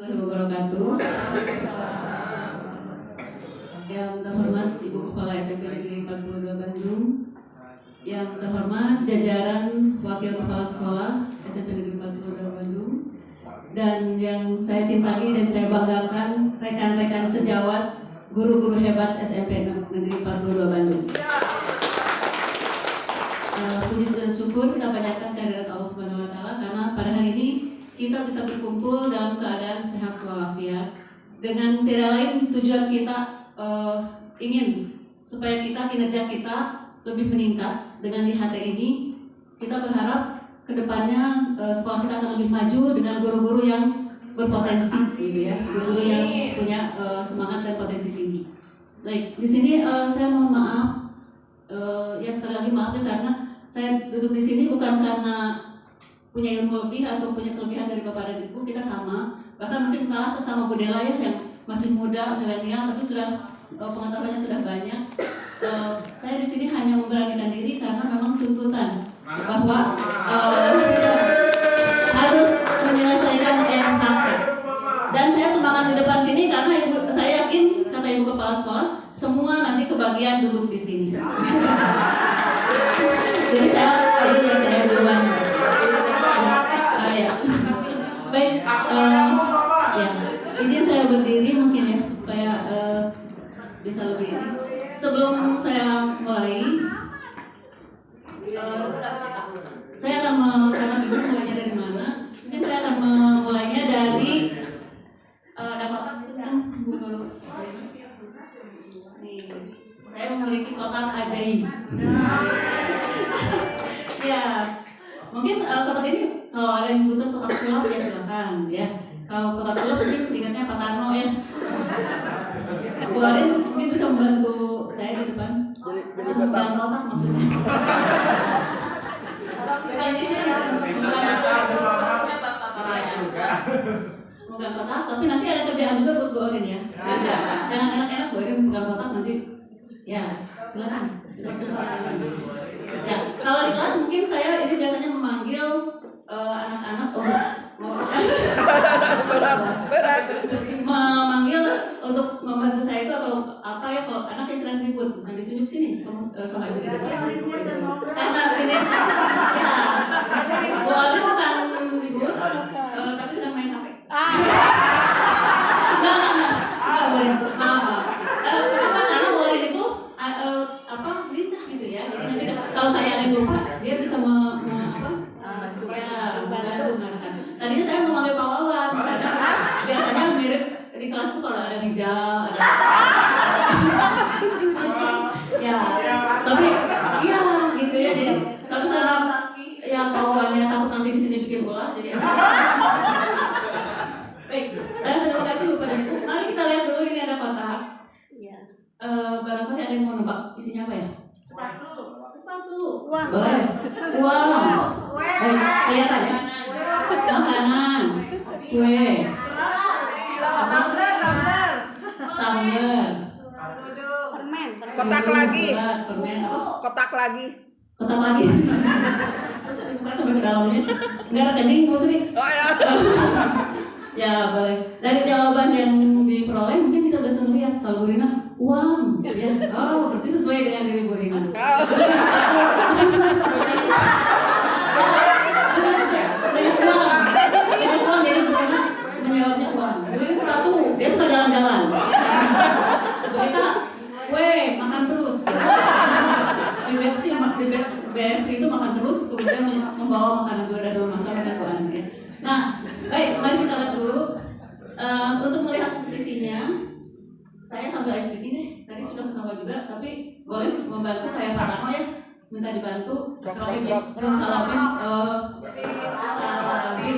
warahmatullahi wabarakatuh. Yang terhormat Ibu Kepala SMP Negeri 42 Bandung, yang terhormat jajaran Wakil Kepala Sekolah SMP Negeri 42 Bandung, dan yang saya cintai dan saya banggakan rekan-rekan sejawat guru-guru hebat SMP Negeri 42 Bandung. Puji dan syukur kita panjatkan kehadirat Allah Subhanahu wa Ta'ala karena pada hari ini kita bisa berkumpul dalam keadaan sehat walafiat. Dengan tidak lain tujuan kita ingin supaya kinerja kita lebih meningkat. Dengan di HT ini kita berharap kedepannya sekolah kita akan lebih maju dengan guru-guru yang berpotensi, gitu ya, guru-guru yang punya semangat dan potensi tinggi. Baik, di sini saya mohon maaf, ya sekali lagi maaf ya karena saya duduk di sini bukan karena punya ilmu lebih atau punya kelebihan dari Bapak dan Ibu, kita sama, bahkan mungkin kalah sama Bu Dela ya yang masih muda, milenial, tapi sudah pengetahuannya sudah banyak. Saya di sini hanya memberanikan diri karena memang tuntutan bahwa harus menyelesaikan MHT. Dan saya semangat di depan sini karena saya yakin kata Ibu Kepala Sekolah semua nanti kebagian duduk di sini. Jadi saya duluan. Ya. Baik, ya izin saya berdiri mungkin ya supaya bisa lebih ini. Sebelum saya mulai, saya akan karena bingung mulainya dari mana. Mungkin saya akan memulainya dari kotak kan nih. Saya memiliki kotak ajaib. Ya, mungkin kotak ini kalau ada yang butuh kotak sulap ya silakan ya. Kalau kotak sulap mungkin ingatnya Pak Tarno ya. Bu Arin mungkin bisa membantu saya di depan untuk memegang kotak maksudnya. Bukan di sini memegang kotak, tapi nanti ada kerjaan juga buat Bu Arin ya. Jangan enak-enak Bu Arin memegang kotak nanti ya silakan. Ya, kalau di kelas mungkin saya ini biasanya memanggil anak-anak untuk memanggil untuk membantu saya itu atau apa ya kalau anak yang sedang ribut bisa ditunjuk sini sama ibu di depan karena ini ya boleh bukan ribut tapi sedang main HP nggak boleh kenapa karena boleh itu lincah gitu ya jadi nanti kalau saya yang lupa dia bisa membantu mengatakan. Tadinya saya mau manggil Pak Wawan karena biasanya mirip di kelas itu kalau ada Rizal, ada ya, tapi iya gitu ya jadi tapi karena yang Pak Wawannya takut nanti di sini bikin ulah jadi baik. Dan terima kasih Bapak dan Ibu. Mari kita lihat dulu ini ada kotak. Barangkali ada yang mau nebak isinya apa ya? Sepatu. Uang. Boleh. Uang. Kelihatan ya? Makanan. Kue. Tumbler. Permen. Kotak lagi. Permen. Kotak lagi. Kotak lagi. Terus dibuka sampai ke dalamnya. Enggak rekening Bu Sri. Oh ya. Ya boleh. Dari jawaban yang diperoleh mungkin kita bisa melihat kalau Bu Rina uang. Ya. Oh berarti sesuai dengan diri Bu Rina. Banyak uang jadi Bu Rina menjawabnya uang. Beli sepatu dia suka jalan-jalan. Bu Rina kue makan terus. Di BST itu makan terus kemudian membawa makanan juga dari rumah sama dengan Bu Andi. Nah, baik, mari kita lihat dulu untuk melihat isinya. Saya sambil SPT deh, tadi sudah ketawa juga, tapi boleh membantu kayak Pak Tarno ya, minta dibantu. Pakai bin salamin,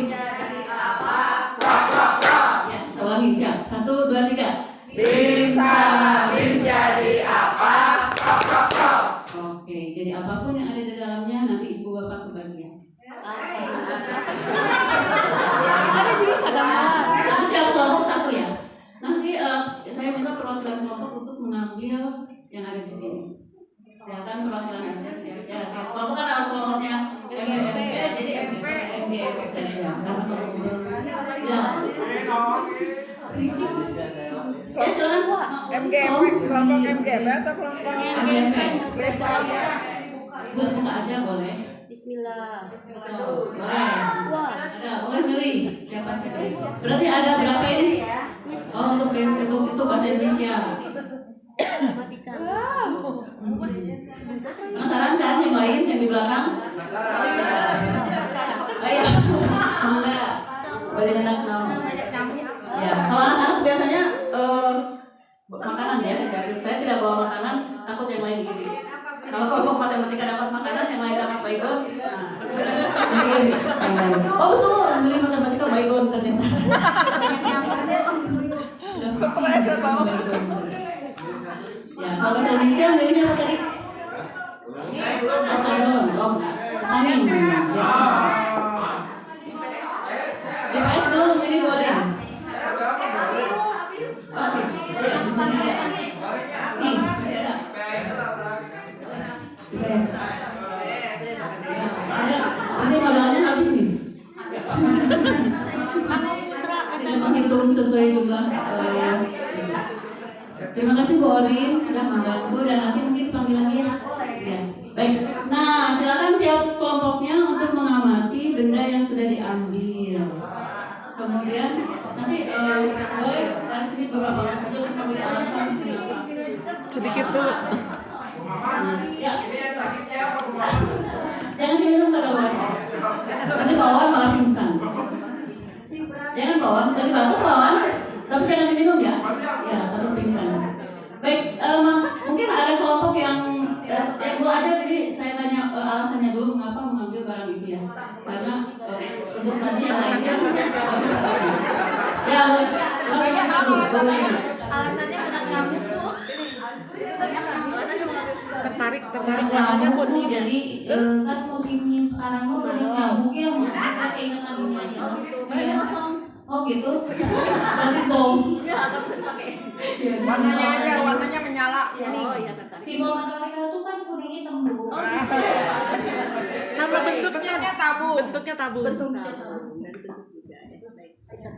jadi apa? Ya, kita ulangi siap. 1, 2, 3. Bin salamin jadi apa? Oke, jadi apapun yang ada di dalamnya nanti ibu bapak kebagian. Nanti tiap kelompok satu ya. Nanti saya minta perwakilan kelompok untuk mengambil yang ada di sini. Silakan perwakilan aja siap. Ya, kelompok kan ada kelompoknya MDMP, jadi MDMP saja. Karena kelompok ya. Licik. Ya silakan. MGP, kelompok MGP atau kelompok MGP. Misalnya Buka aja boleh. Bismillah. Boleh. Ada, boleh milih siapa saja. Berarti ada berapa ini? Oh, untuk itu bahasa Indonesia. Penasaran kan yang lain yang di belakang? Ayo, mangga. Boleh enak nama. Ya, kalau anak-anak biasanya makanan ya, saya tidak bawa makanan, takut yang lain iri. Kalau kelompok matematika dapat makanan, yang lain dapat baygon. Nah, iri. Oh betul, beli matematika baygon ternyata. Setelah saya tahu. Ya, kalau bahasa Indonesia milihnya apa tadi? Ramadan, Amin. IPS dulu milih goreng. Oke, ya di sini ada. Nih, masih ada. IPS. Saya nanti modalnya habis nih. Tidak menghitung sesuai jumlah. Terima kasih Bu Orin sudah membantu dan nanti mungkin dipanggil lagi ya. Ya. Baik. Nah, silakan tiap kelompoknya untuk mengamati benda yang sudah diambil. Kemudian nanti boleh dari sini beberapa orang saja untuk memberi alasan kenapa. sedikit dulu. Ya. Jangan diminum pada luar. Nanti bawaan malah pingsan. Jangan bawaan, dari batuk bawaan, tapi jangan diminum ya. Ya, satu pingsan. Baik, mungkin ada kelompok yang dulu aja, jadi saya tanya alasannya dulu mengapa mengambil barang itu ya. Karena untuk tadi yang lainnya ya, bagaimana dulu? Alasannya bukan kamu. Tertarik warnanya pun jadi kan musimnya sekarang tuh banyak nyamuk ya, makanya saya keingetan ini aja. Oh gitu. Nanti zoom. Ya, nggak bisa dipakai. Warnanya aja, warnanya menyala kuning. Oh iya, tertarik. Simbol matematika itu kan kuning hitam Bu. Sama bentuknya tabu. Bentuknya tabu.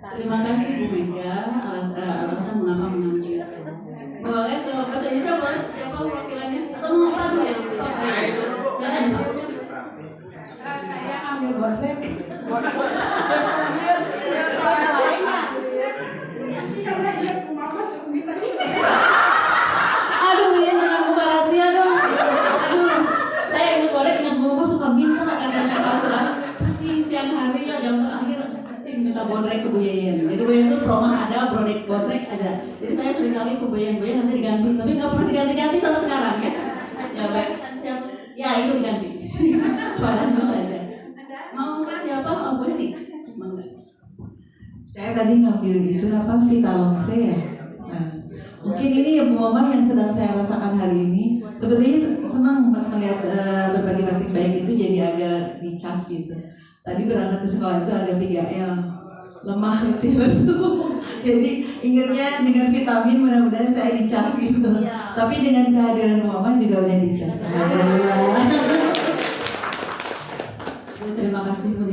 Terima kasih Bu Mega alasan mengapa mengambil. Boleh ke bahasa Indonesia boleh siapa wakilannya atau mau apa dulu ya? Silakan ya Pak. Saya ambil botek. Aduh, Mian jangan buka rahasia dong. Aduh, saya ingat botek, ingat Bapak suka minta katanya kalau sudah pusing siang hari ya jam terakhir pusing minta bodrek ke Bu Yeyen. Jadi Bu Yeyen itu promah ada, bodrek ada. Jadi saya sering kali ke Bu Yeyen nanti diganti, tapi nggak pernah diganti-ganti sampai sekarang ya. Ya baik, siap. Ya itu diganti. Padahal saja. Mau ke siapa? Oh boleh nih. Saya tadi ngambil itu apa Vitalongse ya. Nah, mungkin ini ya Bu Mama yang sedang saya rasakan hari ini. Sebetulnya senang pas melihat berbagi batik baik itu jadi agak dicas gitu. Tadi berangkat ke sekolah itu agak 3L, lemah letih lesu. Jadi ingatnya dengan vitamin mudah-mudahan saya dicas gitu. Tapi dengan kehadiran Bu Mama juga udah dicas. Alhamdulillah. Terima kasih Bu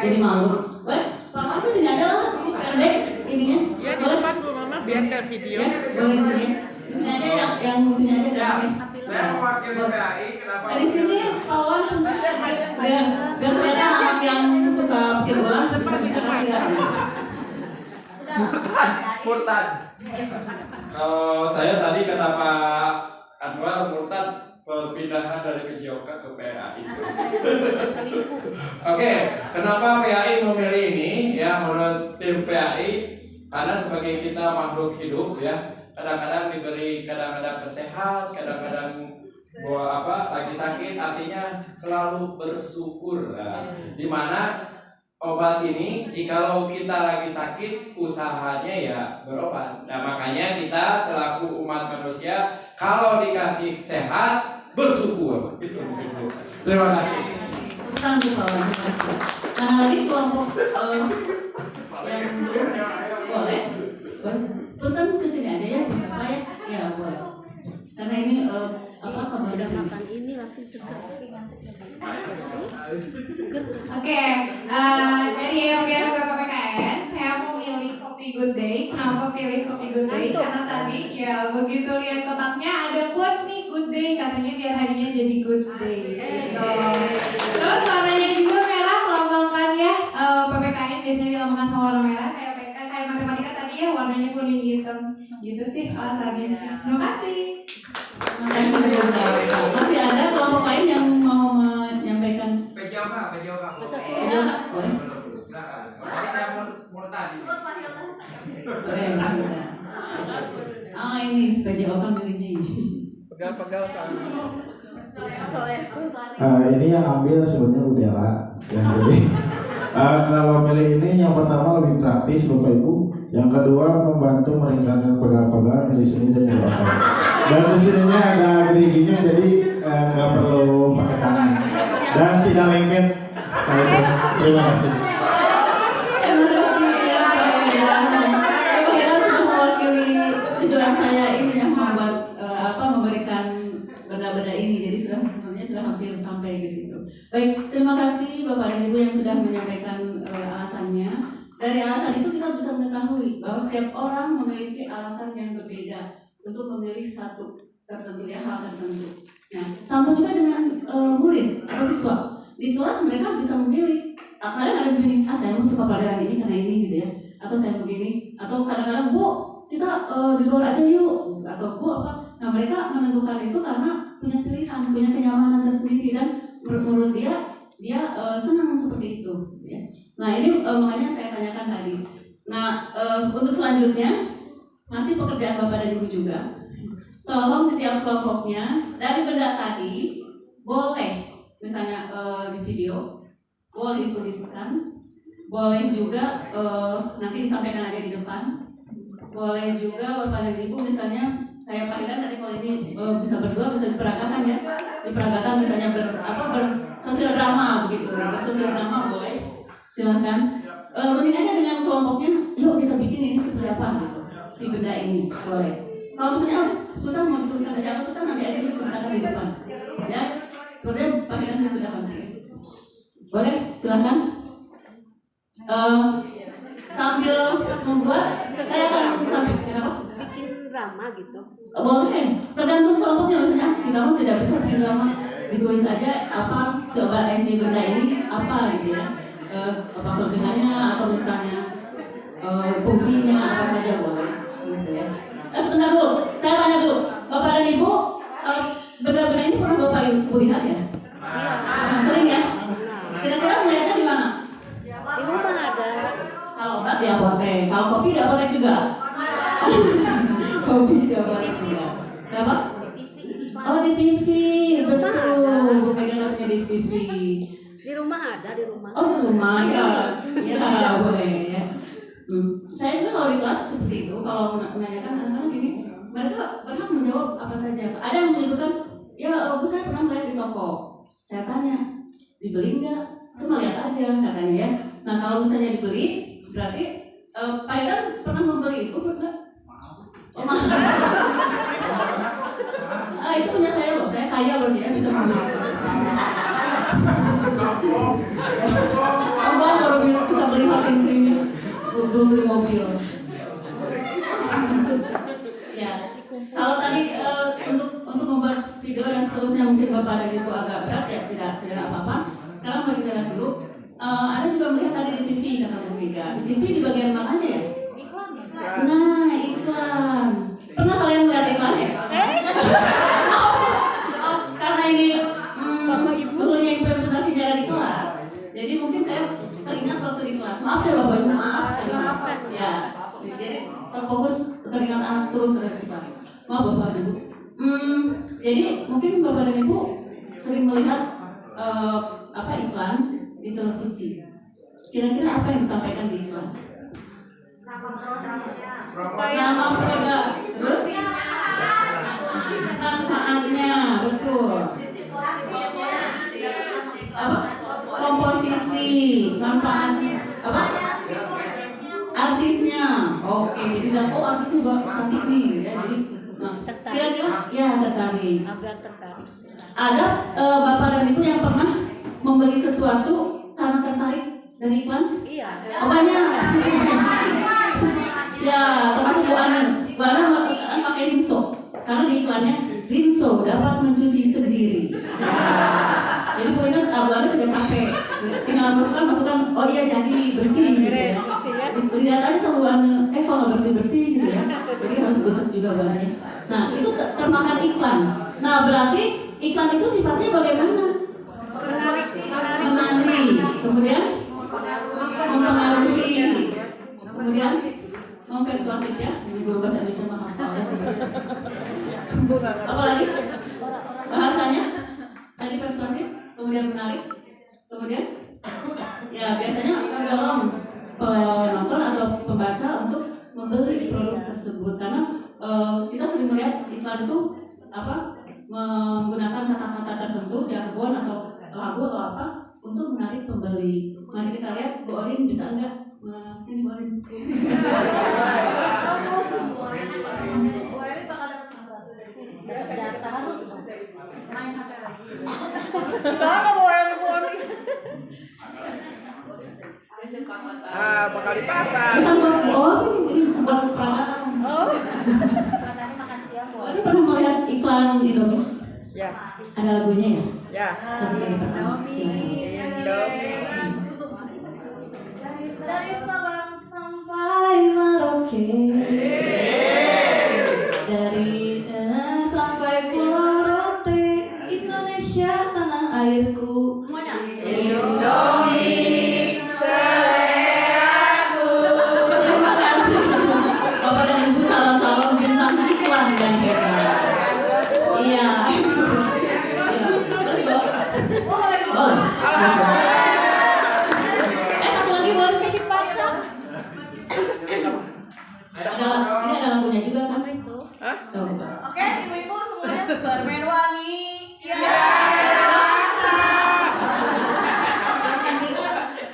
jadi malu. Wah, Pak Mak kesini aja lah, ini pendek ininya. Ya di depan Bu Mama biar ke video. Ya, boleh di sini. Di sini aja yang itunya aja ya. Saya mewakili PAI, kenapa? Di sini Pak Wan biar kelihatan anak yang suka pikir bola bisa bicara tidak. Murtad. Kalau saya tadi kata Pak Anwar murtad perpindahan dari PJOK ke PAI. Oke, kenapa PAI memilih ini? Ya, menurut tim PAI karena sebagai kita makhluk hidup ya, kadang-kadang diberi, kadang-kadang tersehat, kadang-kadang lagi sakit, artinya selalu bersyukur. Nah, dimana obat ini, jikalau kita lagi sakit, usahanya ya berobat. Nah, makanya kita selaku umat manusia, kalau dikasih sehat, bersyukur. Itu mungkin dulu. Terima kasih. Tentang di bawah. Mana lagi kelompok yang belum boleh? Punten kesini aja ya, apa ya? Ya boleh. Karena ini kamu udah makan ini langsung seger. Oke, dari MGP PPKN saya mau Kopi Good Day. Kenapa pilih Kopi Good Day? Karena tadi ya begitu lihat kotaknya ada quotes nih Good Day, katanya biar harinya jadi good day. Gitu. Terus warnanya juga merah melambangkan ya PPKN biasanya dilambangkan sama warna merah kayak PK kayak matematika tadi ya warnanya kuning hitam. Gitu sih alasannya. Terima kasih. Terima kasih Bu Zalfa. Masih ada kelompok lain yang mau menyampaikan? PJOK. PJOK, boleh? Tadi saya mau tadi. Boleh, boleh. Ah ini PJOK miliknya ini. Pegal-pegal soalnya. Ini yang ambil sebenarnya Udela yang jadi kalau milih ini yang pertama lebih praktis Bapak Ibu, yang kedua membantu meringankan pegal-pegal dari sini dan nyeri otot. Dan di sininya ada geriginya jadi nggak perlu pakai tangan dan tidak lengket. Terima kasih. Terima kasih ya Pak Hendra. Pak Hendra sudah mewakili tujuan saya ini yang membuat memberikan benda-benda ini, jadi sebenarnya sudah hampir sampai ke situ. Baik, terima kasih Bapak dan Ibu yang sudah menyampaikan alasannya. Dari alasan itu kita bisa mengetahui bahwa setiap orang memiliki alasan yang berbeda untuk memilih satu tertentu ya, hal tertentu. Nah, sama juga dengan murid atau siswa. Di kelas mereka bisa memilih. Kadang ada yang begini, saya mau suka pelajaran ini karena ini gitu ya. Atau saya begini, atau kadang-kadang Bu, kita di luar aja yuk, atau Bu apa. Nah mereka menentukan itu karena punya pilihan, punya kenyamanan tersendiri dan menurut dia senang seperti itu. Ya. Nah ini makanya saya tanyakan tadi. Nah untuk selanjutnya masih pekerjaan Bapak dan Ibu juga. Tolong di tiap kelompoknya dari benda tadi boleh misalnya di video boleh dituliskan, boleh juga nanti disampaikan aja di depan. Boleh juga Bapak dan Ibu misalnya kayak Pak Hidan tadi kalau ini bisa berdua bisa diperagakan ya, diperagakan misalnya bersosial drama begitu, bersosial drama boleh, silakan. Unik aja dengan kelompoknya, yuk kita bikin ini seperti apa gitu, si benda ini boleh. Kalau misalnya susah mau dituliskan aja, apa susah nanti aja diceritakan di depan, ya. Sepertinya Pak Hidan sudah hampir, boleh, silakan. Sambil membuat, saya akan sambil kenapa? Bikin drama gitu. Boleh, tergantung kelompoknya misalnya kita mau tidak bisa bikin drama, ditulis aja apa si benda ini apa gitu ya, apa kelebihannya atau misalnya fungsinya apa saja boleh gitu ya. Sebentar dulu, saya tanya dulu, Bapak dan Ibu, benda-benda ini pernah Bapak Ibu lihat ya? Nah, sering ya? Kira-kira melihatnya di mana? Di rumah ada. Kalau obat di apotek, kalau kopi di apotek juga. Kopi di apotek juga. Kenapa? Oh di TV, betul. Bu Mega katanya di TV. Di rumah ada, di rumah. Oh di rumah ya, ya boleh ya. Saya juga kalau di kelas seperti itu, kalau menanyakan anak-anak gini, mereka berhak menjawab apa saja. Ada yang menyebutkan, ya Bu saya pernah melihat di toko. Saya tanya, dibeli nggak? Cuma lihat aja katanya ya. Nah kalau misalnya dibeli, berarti Pak Idan pernah membeli itu enggak? Oh mahal. Itu punya saya loh, saya kaya berarti ya bisa membeli itu. Sombong baru bisa beli hot creamnya, belum beli mobil. Ya, kalau tadi untuk membuat video dan seterusnya mungkin Bapak dan Ibu agak berat ya, tidak apa-apa. Sekarang mari kita lihat dulu. Ada juga melihat tadi di TV kata Bu Mega. Di TV di bagian mananya ya? Iklan. Nah, iklan. Pernah kalian melihat iklan ya? Karena ini gurunya implementasinya ada di kelas. Jadi mungkin saya teringat waktu di kelas. Maaf ya Bapak Ibu, maaf sekali. Ya. Jadi terfokus teringat anak terus dari kelas. Maaf Bapak dan Ibu. Jadi mungkin Bapak dan Ibu sering melihat iklan di televisi. Kira-kira apa yang disampaikan di iklan? Nama produk, terus manfaatnya, betul. Apa? Komposisi, manfaatnya, apa? Artisnya, oke. Jadi artisnya cantik nih, ya. Jadi, kira-kira, ya tertarik. Agar tertarik. Ada Bapak dan Ibu yang pernah membeli sesuatu karena tertarik dari iklan? Iya. Oh banyak. Ya, termasuk Bu Ana. Bu Ana sekarang pakai Rinso. Karena di iklannya Rinso dapat mencuci sendiri. Nah, jadi Bu Ana tidak capek. Tinggal masukkan, oh iya jadi bersih gitu ya. Lihat aja sama Bu Ana, kok nggak bersih-bersih gitu ya. Jadi harus gocek juga Bu Ana. Nah, itu termakan iklan. Nah, berarti iklan itu sifatnya bagaimana? Menarik. Kemudian mempengaruhi. Kemudian mempersuasif ya. Ini guru bahasa Indonesia menghafal ya. Apalagi bahasanya tadi persuasif, kemudian menarik, kemudian ya biasanya mendorong penonton atau pembaca untuk membeli produk tersebut karena kita sering melihat iklan itu menggunakan kata-kata tertentu, jargon atau lagu atau apa untuk menarik pembeli. Mari kita lihat Bu Orin bisa enggak sini Bu Orin. Main HP lagi. Bakal dipasang. Bukan ini buat peragaan. Makan siang. Ini pernah melihat iklan Indomie? Ya. Ada lagunya ya? Ya. Satu kali pertama. Silakan. Indomie. Dari Sabang Sampai Merauke, dari sampai Pulau Rote, Indonesia tanah airku. Indomie seleraku. Terima kasih Bapak dan Ibu calon-calon bintang iklan yang hebat. Iya. Iya. Boleh dibawa? Boleh. Satu lagi boleh. Ini ada lagunya juga kan? Coba. Oke, ibu-ibu semuanya bermain wangi.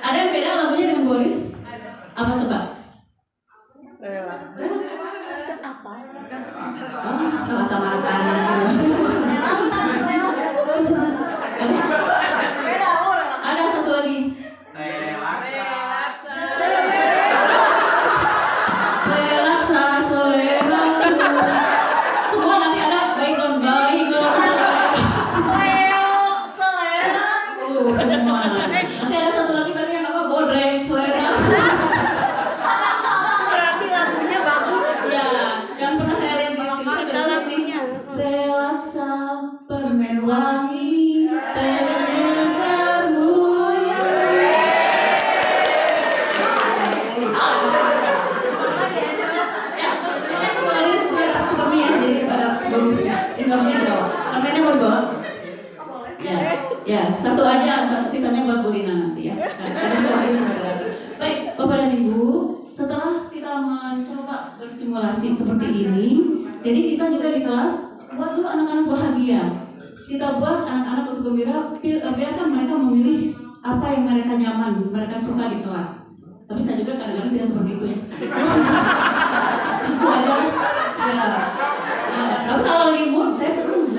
Ada yang beda lagunya dengan Borin? Apa coba? Rela. Kalau sama anak-anak ada satu lagi. Relaksa seleraku. Semua nanti ada baygon seleraku semua. Nanti ada satu lagi tadi yang apa? Bodreng seleraku. Berarti lagunya bagus. Ya, yang pernah saya lihat di TV ada lagunya. Relaksa permen wangi terdengarmu. Ya, kemarin sudah dapat Supermi ya, jadi ada Indomie di bawah. Permennya mau dibawa? Ya, satu aja, sisanya buat Bu Lina nanti ya. Baik, Bapak dan Ibu, setelah kita mencoba bersimulasi seperti ini, jadi kita juga di kelas buat dulu anak-anak bahagia. Kita buat anak-anak untuk gembira, biarkan mereka memilih apa yang mereka nyaman, mereka suka di kelas. Tapi saya juga kadang-kadang tidak seperti itu ya. Ya. Tapi kalau lagi mood, saya senang.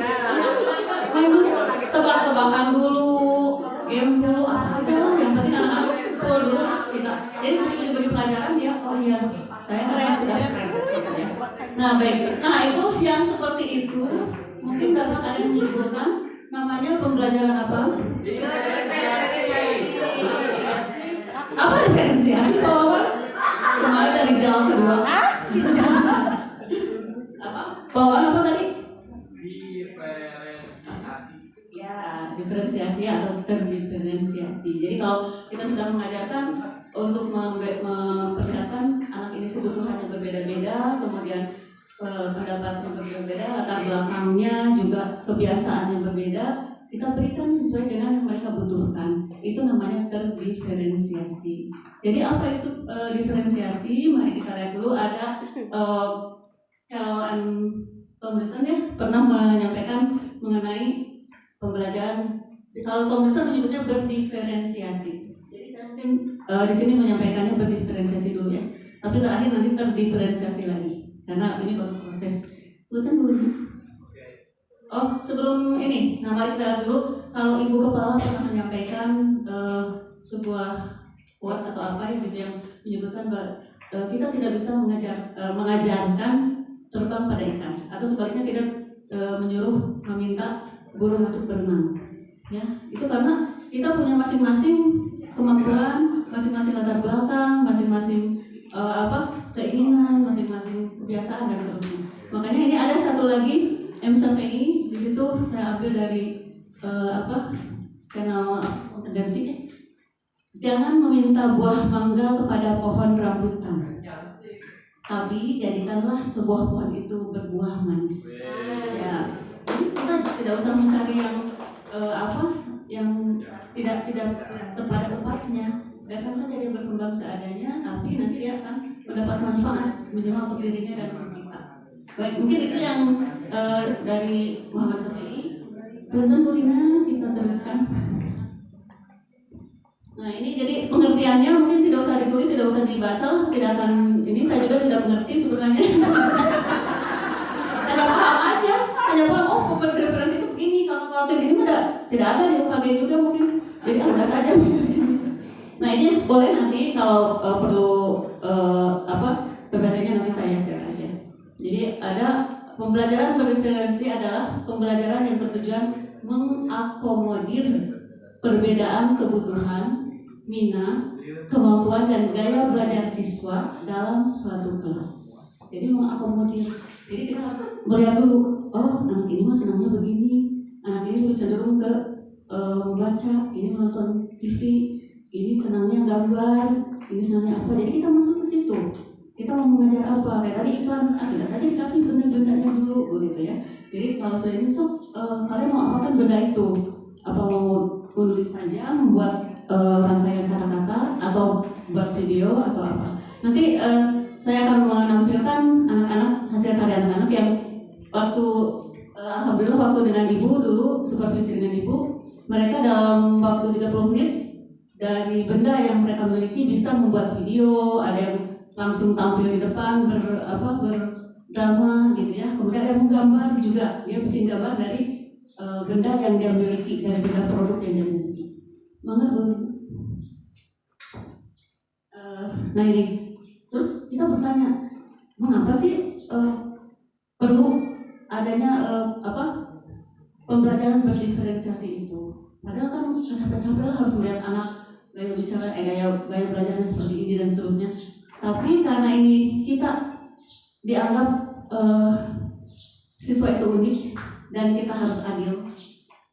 Main dulu, tebak-tebakan dulu, game dulu, apa aja lah. Yang penting anak-anak full dulu kita. Jadi begitu diberi pelajaran dia, oh iya, saya karena sudah fresh gitu ya. Nah baik, nah itu yang seperti itu mungkin dapat ada yang menyebutkan namanya pembelajaran apa? Apa diferensiasi Pak Wawan? Kemarin dari jalan kedua. Apa? Pak Wawan apa tadi? Ya, diferensiasi atau terdiferensiasi. Jadi kalau kita sudah mengajarkan untuk memperlihatkan anak ini kebutuhannya berbeda-beda, kemudian pendapatnya berbeda, latar belakangnya juga kebiasaan yang berbeda, kita berikan sesuai dengan yang mereka butuhkan. Itu namanya terdiferensiasi. Jadi apa itu diferensiasi? Mari kita lihat dulu. Ada Carol Tomlinson ya pernah menyampaikan mengenai pembelajaran. Kalau Tomlinson menyebutnya berdiferensiasi. Jadi saya mungkin di sini menyampaikannya berdiferensiasi dulu ya. Tapi terakhir nanti terdiferensiasi lagi. Karena ini baru proses. Bukan dulu. Oh, sebelum ini, nah mari kita lihat dulu. Kalau Ibu Kepala pernah menyampaikan sebuah quote atau apa gitu yang menyebutkan kita tidak bisa mengajarkan terbang pada ikan, atau sebaliknya tidak menyuruh meminta burung untuk berenang. Ya, itu karena kita punya masing-masing kemampuan, masing-masing latar belakang, masing-masing keinginan, masing-masing kebiasaan dan seterusnya. Makanya ini ada satu lagi MSFI, di situ saya ambil dari channel Dasi. Jangan meminta buah mangga kepada pohon rambutan, tapi jadikanlah sebuah pohon itu berbuah manis. Ya, jadi kita tidak usah mencari yang yang tidak tepat tempatnya. Biarkan saja dia berkembang seadanya, tapi nanti dia akan mendapat manfaat minimal untuk dirinya dan untuk kita. Baik, mungkin itu yang dari Muhammad Syafi'i. Punten Kulina, kita teruskan. Nah, ini jadi pengertiannya mungkin tidak usah ditulis, tidak usah dibaca, tidak akan, ini saya juga tidak mengerti sebenarnya. Hanya paham aja, hanya paham, oh referensi itu begini, kalau ini tidak ada di UKG juga mungkin, jadi ada saja. Nah, ini boleh nanti kalau perlu PPT-nya nanti saya share aja. Jadi ada pembelajaran berdiferensi adalah pembelajaran yang bertujuan mengakomodir perbedaan kebutuhan, minat, kemampuan dan gaya belajar siswa dalam suatu kelas. Jadi mengakomodir. Jadi kita harus melihat dulu, oh anak ini mah senangnya begini, anak ini lebih cenderung ke membaca, ini menonton TV, ini senangnya gambar, ini senangnya apa. Jadi kita masuk ke situ. Kita mau mengajar apa? Kayak tadi iklan, sudah saja dikasih benda-bendanya dulu, begitu ya. Jadi kalau sudah ini, kalian mau apakan benda itu? Apa mau menulis saja, membuat rangkaian kata-kata, atau buat video atau apa? Nanti saya akan menampilkan anak-anak hasil karya anak-anak yang waktu alhamdulillah waktu dengan ibu dulu supervisi dengan ibu, mereka dalam waktu 30 menit dari benda yang mereka miliki bisa membuat video, ada yang langsung tampil di depan berdrama gitu ya. Kemudian ada yang menggambar juga, dia bikin gambar dari benda yang dia miliki, dari benda produk yang dia miliki. Mangga Bu. Nah ini, terus kita bertanya, mengapa sih perlu adanya pembelajaran berdiferensiasi itu? Padahal kan capek-capek lah harus melihat anak gaya bicara, gaya belajarnya seperti ini dan seterusnya. Tapi karena ini kita dianggap siswa itu unik dan kita harus adil.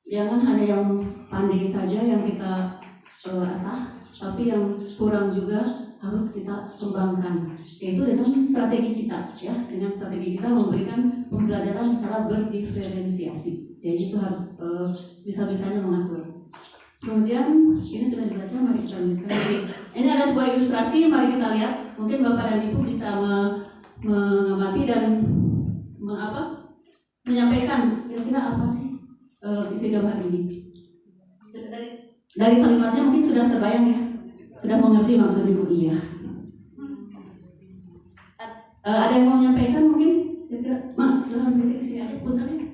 Jangan hanya yang pandai saja yang kita asah, tapi yang kurang juga harus kita kembangkan. Yaitu dengan strategi kita, ya, dengan strategi kita memberikan pembelajaran secara berdiferensiasi. Jadi itu harus bisa-bisanya mengatur. Kemudian ini sudah dibaca, mari kita lihat. Ini ada sebuah ilustrasi, mari kita lihat. Mungkin Bapak dan Ibu bisa mengamati dan menyampaikan kira-kira apa sih isi gambar ini. Dari kalimatnya mungkin sudah terbayang ya, sudah mengerti maksud Ibu. Iya. Ada yang mau menyampaikan mungkin? Kira-kira, Mak, silahkan berhenti di sini aja, punten ya.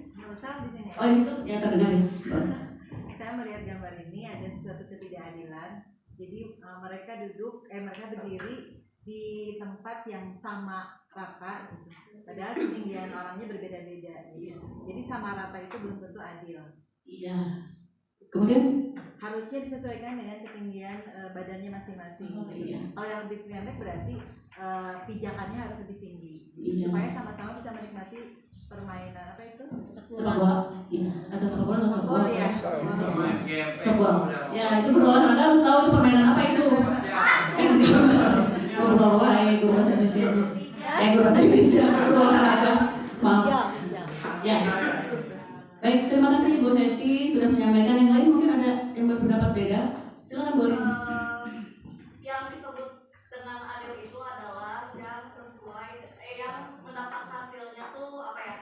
Oh di situ ya terdengar ya. Saya melihat gambar ini ada sesuatu ketidakadilan. Jadi mereka berdiri di tempat yang sama rata, gitu. Padahal ketinggian orangnya berbeda-beda. Jadi sama rata itu belum tentu adil. Iya. Kemudian harusnya disesuaikan dengan ketinggian badannya masing-masing. Oh, iya. Kalau yang lebih pendek berarti pijakannya harus lebih tinggi, iya. Supaya sama-sama bisa menikmati permainan apa itu? Sepak bola, iya. Atau sepak bola atau sepak bola ya. Sepak bola. Ya itu guru olahraga harus tahu itu permainan apa itu. Guru bahasa Indonesia. Guru bahasa Indonesia, guru olahraga. Maaf. Ya. Baik, terima kasih Bu Neti sudah menyampaikan. Yang lain mungkin ada yang berpendapat beda. Silakan Bu Rini. Yang disebut dengan adil itu adalah yang sesuai, yang mendapat hasilnya tuh apa ya?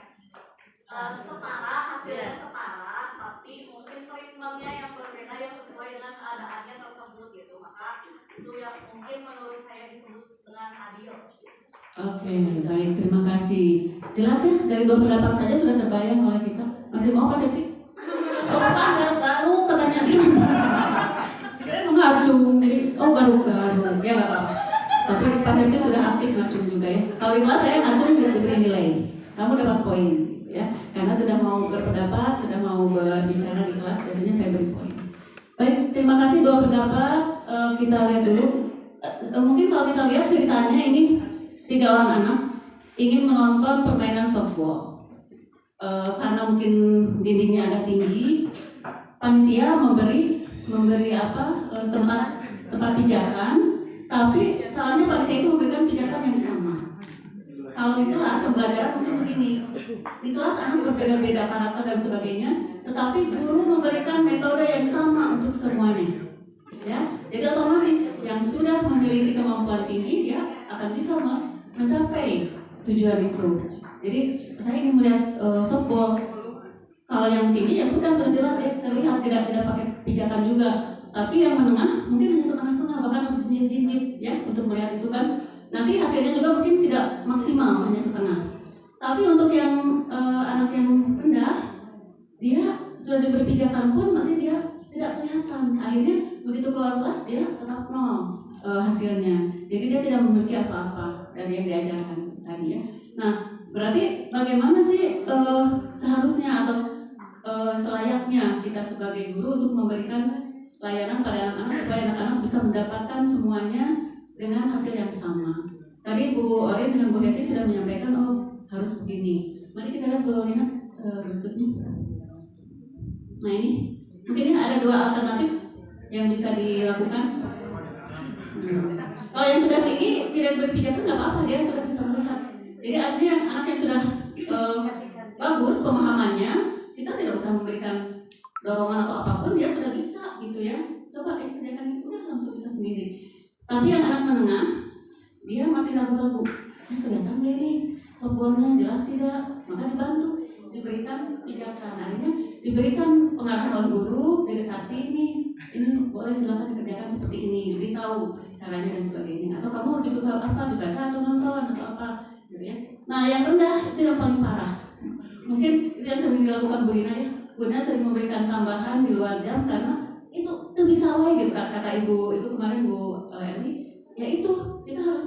Setara, hasilnya setara, tapi mungkin treatmentnya yang berbeda yang sesuai dengan keadaannya tersebut gitu. Maka itu yang mungkin menurut saya disebut dengan adil. Oke, baik, terima kasih. Jelas ya, dari dua pendapat saja sudah terbayang oleh kita. Masih mau Pak Septi? Oh bukan, garuk-garuk katanya sih. Kira-kira mengacung, jadi garuk-garuk, ya nggak apa-apa. Tapi Pak Septi sudah aktif ngacung juga ya. Kalau di kelas saya ngacung diberi nilai, kamu dapat poin, ya. Karena sudah mau berpendapat, sudah mau berbicara di kelas, biasanya saya beri poin. Baik, terima kasih dua pendapat. Kita lihat dulu. Mungkin kalau kita lihat ceritanya ini 3 orang anak ingin menonton permainan softball. Karena mungkin dindingnya agak tinggi, panitia memberi tempat pijakan, tapi salahnya panitia itu memberikan pijakan yang sama. Kalau di kelas pembelajaran mungkin begini, di kelas anak berbeda-beda karakter dan sebagainya, tetapi guru memberikan metode yang sama untuk semuanya, ya. Jadi otomatis yang sudah memiliki kemampuan tinggi dia akan bisa mencapai tujuan itu. Jadi saya ingin melihat softball. Kalau yang tinggi ya sudah jelas dia terlihat tidak pakai pijakan juga. Tapi yang menengah mungkin hanya setengah-setengah, bahkan harus jinjit ya untuk melihat itu kan. Nanti hasilnya juga mungkin tidak maksimal, hanya setengah. Tapi untuk yang anak yang rendah, dia sudah diberi pijakan pun masih dia tidak kelihatan. Akhirnya begitu keluar kelas dia tetap nol hasilnya. Jadi dia tidak memiliki apa-apa dari yang diajarkan tadi ya. Nah, berarti bagaimana sih seharusnya atau selayaknya kita sebagai guru untuk memberikan layanan pada anak-anak supaya anak-anak bisa mendapatkan semuanya dengan hasil yang sama. Tadi Bu Orin dengan Bu Heti sudah menyampaikan harus begini. Mari kita lihat Bu Rina berikutnya. Nah ini mungkin ada 2 alternatif yang bisa dilakukan. Kalau yang sudah tinggi tidak berpijakan nggak apa-apa, dia sudah bisa melihat. Jadi artinya anak yang sudah bagus pemahamannya, kita tidak usah memberikan dorongan atau apapun, dia sudah bisa gitu ya. Coba kerjakan itu udah langsung bisa sendiri. Tapi yang anak menengah, dia masih ragu-ragu. Saya kelihatan nggak ini? Softballnya jelas tidak? Maka dibantu, diberikan pijakan. Akhirnya diberikan pengarahan oleh guru, didekati ini boleh silakan dikerjakan seperti ini, diberitahu caranya dan sebagainya. Atau kamu lebih suka apa? Dibaca atau nonton atau apa? Gitu ya. Nah yang rendah itu yang paling parah. Mungkin itu yang sering dilakukan Bu Rina ya. Bu Rina sering memberikan tambahan di luar jam karena itu bisa wae gitu kata Ibu itu kemarin Bu Eli. Ya itu kita harus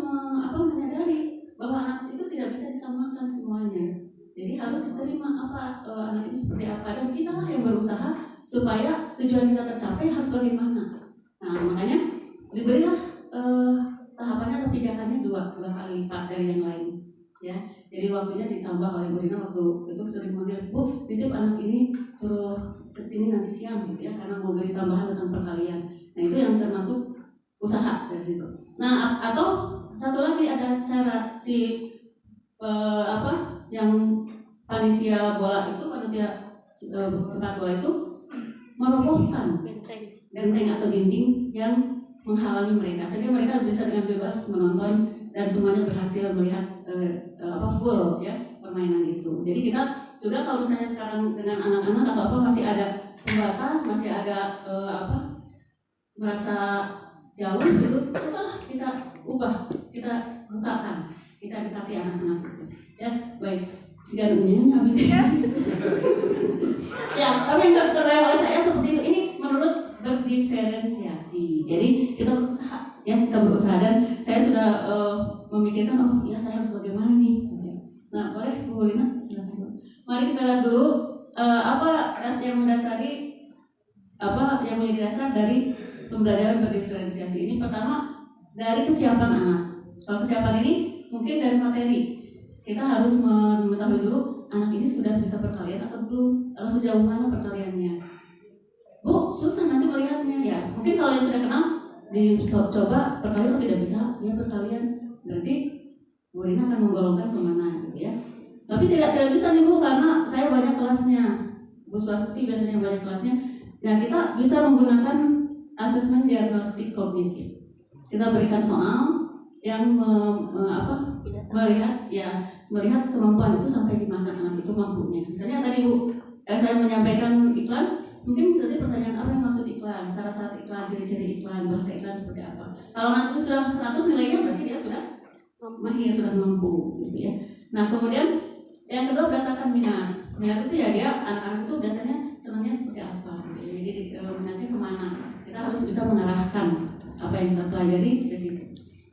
menyadari bahwa anak itu tidak bisa disamakan semuanya. Jadi harus diterima anak itu seperti apa, dan kita lah yang berusaha supaya tujuan kita tercapai harus bagaimana. Nah makanya diberilah tahapannya atau pijakannya 2 kali lipat dari yang lain. Ya, jadi waktunya ditambah oleh Bu Rina waktu itu sering manggil, Bu, titip anak ini suruh ke sini nanti siang gitu ya, karena mau beri tambahan tentang perkalian. Nah itu yang termasuk usaha dari situ. Nah atau satu lagi ada cara si yang panitia bola itu, panitia tempat bola itu merobohkan benteng atau dinding yang menghalangi mereka sehingga mereka bisa dengan bebas menonton dan semuanya berhasil melihat full ya permainan itu. Jadi kita juga kalau misalnya sekarang dengan anak-anak atau apa masih ada pembatas, masih ada merasa jauh gitu, cobalah kita ubah, kita bukakan, kita dekati anak-anak itu. Ya baik, segalanya habis. Ya, tapi yang terbayang oleh saya seperti itu. Ini menurut berdiferensiasi. Jadi kita berusaha, dan saya sudah memikirkan, ya saya harus bagaimana nih. Nah, boleh Bu Lina, silakan. Mari kita lihat dulu apa yang mendasari, yang menjadi dasar dari pembelajaran berdiferensiasi ini. Pertama dari kesiapan anak. Kalau kesiapan ini mungkin dari materi. Kita harus mengetahui dulu anak ini sudah bisa perkalian atau belum, atau sejauh mana perkaliannya. Bu, susah nanti melihatnya ya. Mungkin kalau yang sudah kenal dicoba perkalian tidak bisa, dia perkalian berarti Bu Rina akan menggolongkan kemana gitu ya. Tapi tidak bisa nih Bu, karena saya banyak kelasnya. Bu Swasti biasanya banyak kelasnya. Nah kita bisa menggunakan asesmen diagnostik kognitif. Kita berikan soal yang melihat kemampuan itu sampai di mana anak itu mampunya. Misalnya tadi Bu, saya menyampaikan iklan, mungkin tadi pertanyaan apa yang maksud iklan, syarat-syarat iklan, ciri-ciri iklan, bahasa iklan seperti apa. Kalau anak itu sudah 100 nilainya berarti dia sudah mahir, sudah mampu gitu ya. Nah kemudian yang kedua berdasarkan minat. Minat itu ya dia anak-anak itu biasanya senangnya seperti apa gitu. Jadi minatnya kemana. Kita harus bisa mengarahkan apa yang kita pelajari dari situ.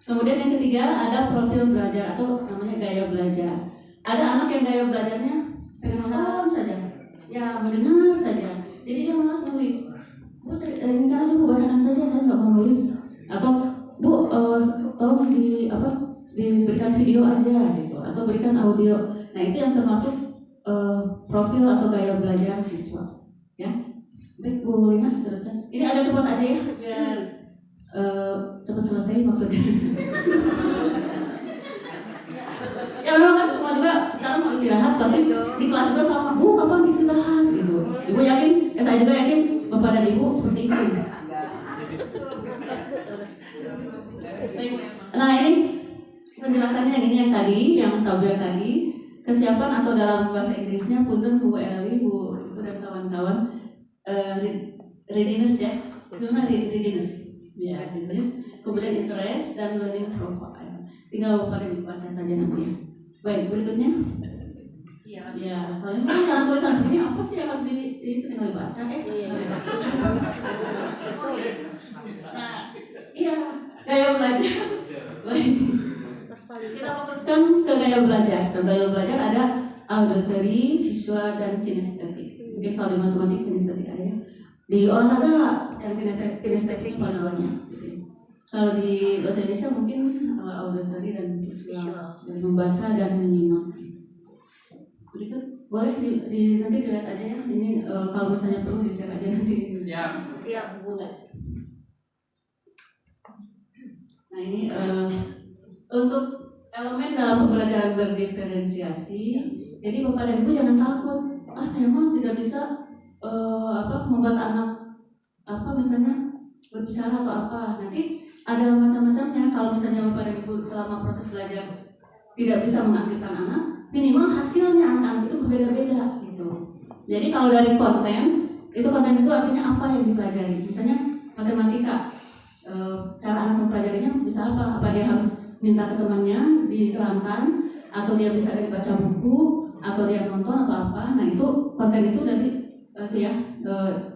Kemudian yang ketiga ada profil belajar atau namanya gaya belajar. Ada anak yang gaya belajarnya pengen nonton saja, ya mendengar saja. Jadi dia malas nulis. Bu, ini kan aja Bu bacakan saja, saya nggak mau nulis. Atau Bu, tolong diberikan video aja gitu, atau berikan audio. Nah itu yang termasuk profil atau gaya belajar siswa. Ya, baik Bu Lina teruskan. Ini agak cepat aja ya, biar cepat selesai maksudnya. Ya memang kan semua juga sekarang mau istirahat, pasti di kelas juga sama, Bu kapan istirahat gitu. Ibu yakin, saya juga yakin Bapak dan Ibu seperti itu. Baik. Nah ini penjelasannya yang ini yang tadi, yang tabel tadi, kesiapan atau dalam bahasa Inggrisnya punten Bu Eli, Bu itu dan kawan-kawan, readiness ya, gimana readiness? Ya, readiness, kemudian interest dan learning profile. Tinggal Bapak dan Ibu baca saja nanti ya. Baik, berikutnya. Ya, kalau ini kan cara tulisan begini apa sih yang harus itu tinggal dibaca Nah, iya, gaya belajar. Baik. Kita fokuskan ke gaya belajar. Gaya belajar ada auditory, visual, dan kinestetik. Mungkin kalau di matematik kinestetik ada ya. Di olahraga yang kinestetik paling banyak. Kalau di bahasa Indonesia mungkin auditory dan visual, dan membaca dan menyimak. Berikut boleh nanti dilihat aja ya. Ini kalau misalnya perlu di-share aja nanti. Siap Bu. Nah ini untuk elemen dalam pembelajaran berdiferensiasi. Jadi Bapak dan Ibu jangan takut. Saya mau tidak bisa membuat anak misalnya berbicara atau apa. Nanti ada macam-macamnya. Kalau misalnya Bapak dan Ibu selama proses belajar tidak bisa mengaktifkan anak, minimal hasilnya anak-anak itu berbeda-beda gitu. Jadi kalau dari konten itu artinya apa yang dipelajari. Misalnya matematika, cara anak mempelajarinya bisa apa? Apa dia harus minta ke temannya diterangkan, atau dia bisa dari baca buku, atau dia nonton atau apa. Nah itu konten itu dari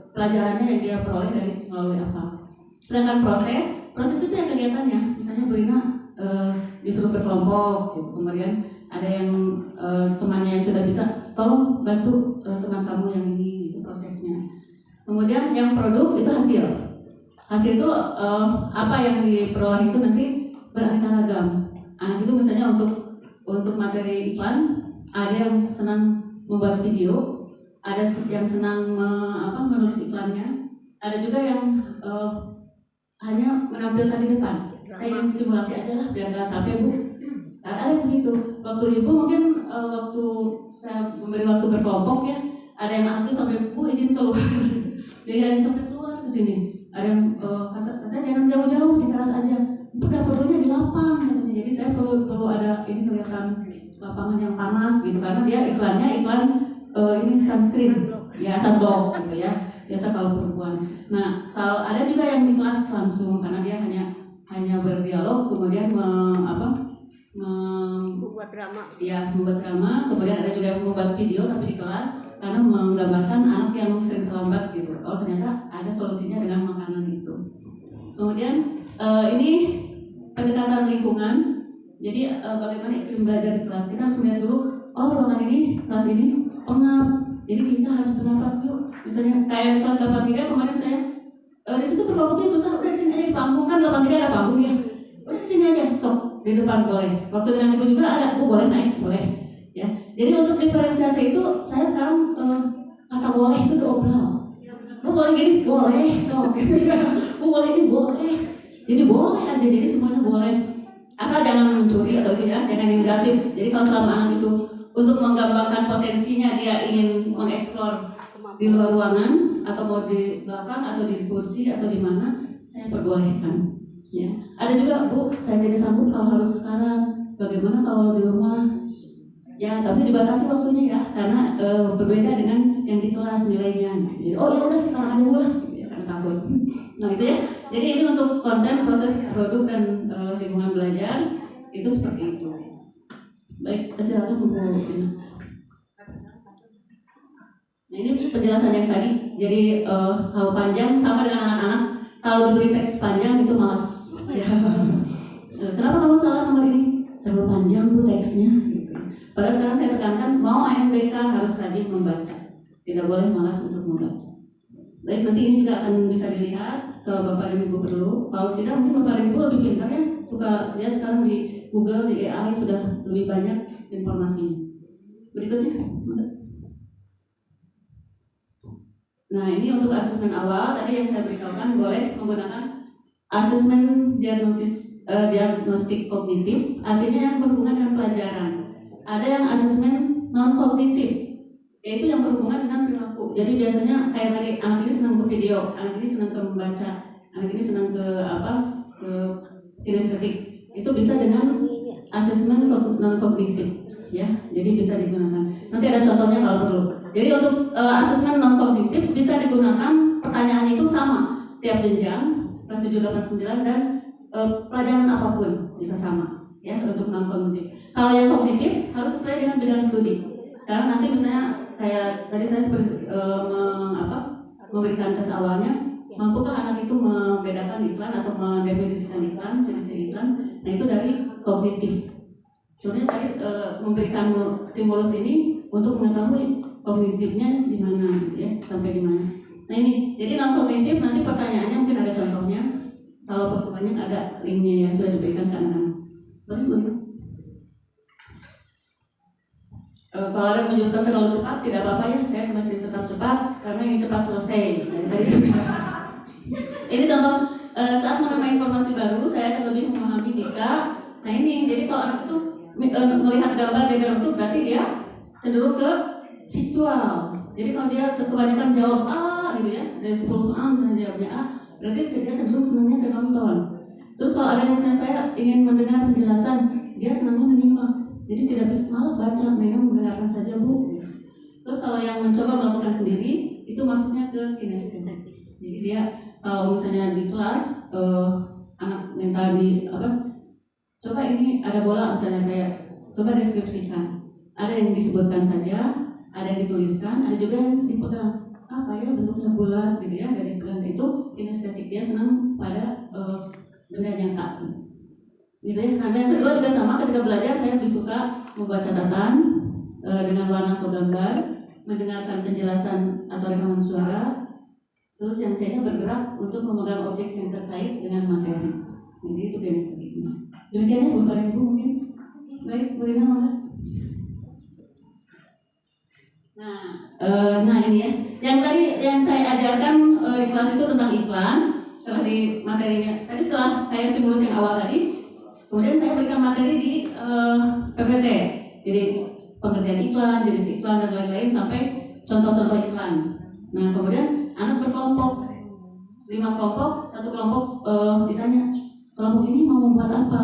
pelajarannya yang dia peroleh dari melalui apa. Sedangkan proses itu yang kegiatannya. Misalnya Bu Rina disuruh berkelompok gitu, kemudian ada yang temannya yang sudah bisa, tolong bantu teman kamu yang ini, itu prosesnya. Kemudian yang produk itu hasil itu apa yang diperoleh itu nanti beraneka ragam. Anak itu misalnya untuk materi iklan, ada yang senang membuat video, ada yang senang menulis iklannya, ada juga yang hanya menampilkan di depan. Saya ingin simulasi aja lah biar gak capek Bu. Ada yang begitu. Waktu Ibu mungkin waktu saya memberi waktu berkelompok ya, ada yang anak itu sampai Bu izin keluar. Jadi ada yang sampai keluar ke sini. Ada yang saya jangan jauh-jauh di teras aja. Perlunya di lapang katanya. Jadi saya perlu ada ini kelihatan lapangan yang panas gitu, karena dia iklannya iklan ini sunscreen ya, sunblock gitu ya. Biasa kalau perempuan. Nah, kalau ada juga yang di kelas langsung karena dia hanya berdialog, kemudian membuat drama. Ya, membuat drama. Kemudian ada juga yang membuat video tapi di kelas karena menggambarkan anak yang sering terlambat gitu. Oh, ternyata ada solusinya dengan makanan itu. Kemudian ini pendekatan lingkungan. Jadi bagaimana iklim belajar di kelas. Kita harus melihat dulu, ruangan ini, kelas ini pengap. Jadi kita harus bernapas yuk. Misalnya kayak di kelas 83 kemarin saya di situ berkelompoknya susah, udah sini aja di panggung, kan 83 ada panggung ya. Udah sini aja, sok di depan boleh. Waktu dengan Ibu juga ada, Bu boleh naik, boleh. Ya. Jadi untuk diferensiasi itu saya sekarang kata boleh itu diobral. Bu boleh gini, boleh, sok. Bu boleh ini, boleh. Jadi boleh aja, jadi semuanya boleh. Asal jangan mencuri atau itu ya, jangan yang negatif. Jadi kalau selama anak itu untuk menggambarkan potensinya dia ingin mengeksplor di luar ruangan atau mau di belakang atau di kursi atau di mana, saya perbolehkan. Ya, ada juga Bu, saya tidak sanggup kalau harus sekarang. Bagaimana kalau di rumah? Ya, tapi dibatasi waktunya ya, karena berbeda dengan yang di kelas nilainya. Jadi, ya udah sekarang aja Bu lah, gitu ya, karena takut. Nah itu ya. Jadi ini untuk konten, proses, produk dan lingkungan belajar itu seperti itu. Baik, silakan Bu. Nah ini penjelasan yang tadi. Jadi kalau panjang sama dengan anak-anak. Kalau diberi teks panjang itu malas. Ya. kenapa kamu salah nomor ini? Terlalu panjang bu teksnya. Gitu. Padahal sekarang saya tekankan mau AMBK harus rajin membaca, tidak boleh malas untuk membaca. Baik, nanti ini juga akan bisa dilihat kalau Bapak dan Ibu perlu. Kalau tidak mungkin Bapak dan Ibu lebih pintar ya, suka lihat sekarang di Google, di AI sudah lebih banyak informasinya. Berikutnya. Nah, ini untuk asesmen awal tadi yang saya beritahukan boleh menggunakan asesmen diagnostik kognitif, artinya yang berhubungan dengan pelajaran. Ada yang asesmen non kognitif, yaitu yang berhubungan dengan perilaku. Jadi biasanya kayak tadi anak ini senang ke video, anak ini senang ke membaca, anak ini senang ke ke kinestetik. Itu bisa dengan asesmen non kognitif, ya. Jadi bisa digunakan. Nanti ada contohnya kalau perlu. Jadi untuk asesmen non kognitif bisa digunakan, pertanyaan itu sama tiap jenjang kelas 7, 8, 9 dan pelajaran apapun bisa sama, ya, untuk non kognitif. Kalau yang kognitif harus sesuai dengan bidang studi. Karena nanti misalnya kayak tadi saya seperti memberikan tes awalnya, mampukah anak itu membedakan iklan atau mendefinisikan iklan, ciri-ciri iklan. Nah itu dari kognitif. Sebenarnya tadi memberikan stimulus ini untuk mengetahui kognitifnya di mana, ya, sampai di mana. Nah ini, jadi non kognitif nanti pertanyaannya mungkin ada contohnya. Kalau perlu banyak ada linknya yang sudah diberikan ke anak-anak. Boleh? Kalau ada yang menjawab terlalu cepat tidak apa-apa ya, saya masih tetap cepat karena ingin cepat selesai dari tadi juga. Ini contoh saat menerima informasi baru saya akan lebih memahami jika, nah ini jadi kalau anak itu melihat gambar diagram itu berarti dia cenderung ke visual. Jadi kalau dia kebanyakan jawab A gitu ya, dari 10 soal misalnya jawabnya A, berarti dia cenderung senangnya ke nonton. Terus kalau ada yang misalnya saya ingin mendengar penjelasan, dia senangnya menyimak. Jadi tidak bisa malas baca, mereka mendengarkan saja bu. Terus kalau yang mencoba melakukan sendiri, itu masuknya ke kinestetik. Jadi dia kalau misalnya di kelas anak minta coba ini ada bola misalnya saya coba deskripsikan. Ada yang disebutkan saja, ada yang dituliskan, ada juga yang dipegang. Apa ya bentuknya bulat gitu ya, dari pegang itu kinestetik, dia senang pada benda nyata. Gitu ya. Nah, yang kedua juga sama, ketika belajar saya lebih suka membuat catatan dengan warna atau gambar, mendengarkan penjelasan atau rekaman suara, terus yang saya bergerak untuk memegang objek yang terkait dengan materi. Jadi itu kinestetiknya. Demikian ya Bapak Ibu mungkin. Baik, Bu Rina mangga. Nah ini ya, yang tadi yang saya ajarkan di kelas itu tentang iklan, setelah di materinya tadi setelah kayak stimulus yang awal tadi. Kemudian saya berikan materi di PPT, jadi pengertian iklan, jenis iklan dan lain-lain sampai contoh-contoh iklan. Nah kemudian anak berkelompok, 5 kelompok, satu kelompok ditanya, kelompok ini mau membuat apa?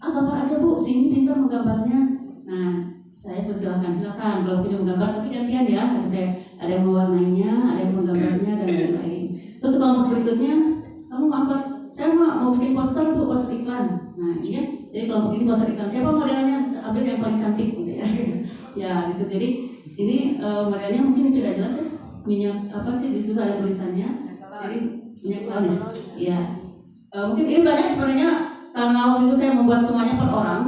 Gambar aja bu, sini pintar menggambarnya. Nah saya silakan, kelompok ini menggambar, tapi gantian ya, kata saya. Ada yang mewarnainya, ada yang menggambarnya dan lain-lain. Terus kelompok berikutnya, kamu apa? Saya mau bikin poster bu, poster iklan. Nah ini ya, jadi kelompok ini poster iklan. Siapa modelnya? Ambil yang paling cantik gitu ya. Ya gitu. Jadi ini modelnya mungkin tidak jelas ya. Minyak apa sih di situ ada tulisannya. Jadi minyak telon ya. Iya. Mungkin ini banyak sebenarnya karena waktu itu saya membuat semuanya per orang,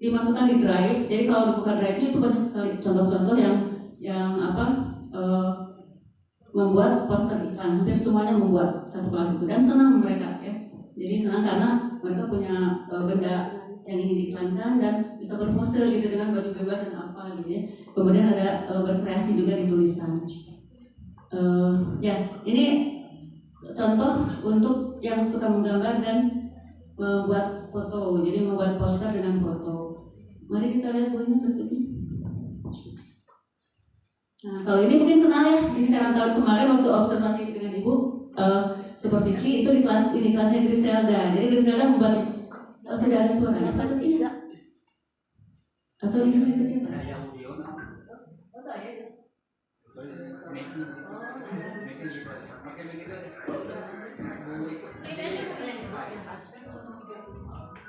dimasukkan di drive. Jadi kalau dibuka drive-nya itu banyak sekali contoh-contoh yang membuat poster iklan. Hampir semuanya membuat satu kelas itu dan senang mereka ya. Jadi senang karena mereka punya benda yang ingin diiklankan dan bisa berpose gitu dengan baju bebas dan apa gitu ya. Kemudian ada berkreasi juga di tulisan. Ya ini contoh untuk yang suka menggambar dan membuat foto. Jadi membuat poster dengan foto. Mari kita lihat poinnya berikutnya. Nah kalau ini mungkin kenal ya. Ini karena tahun kemarin waktu observasi dengan ibu supervisi itu di kelas ini, kelasnya Griselda. Jadi Griselda membuat tidak ada suaranya pas tidak atau ini lebih kecil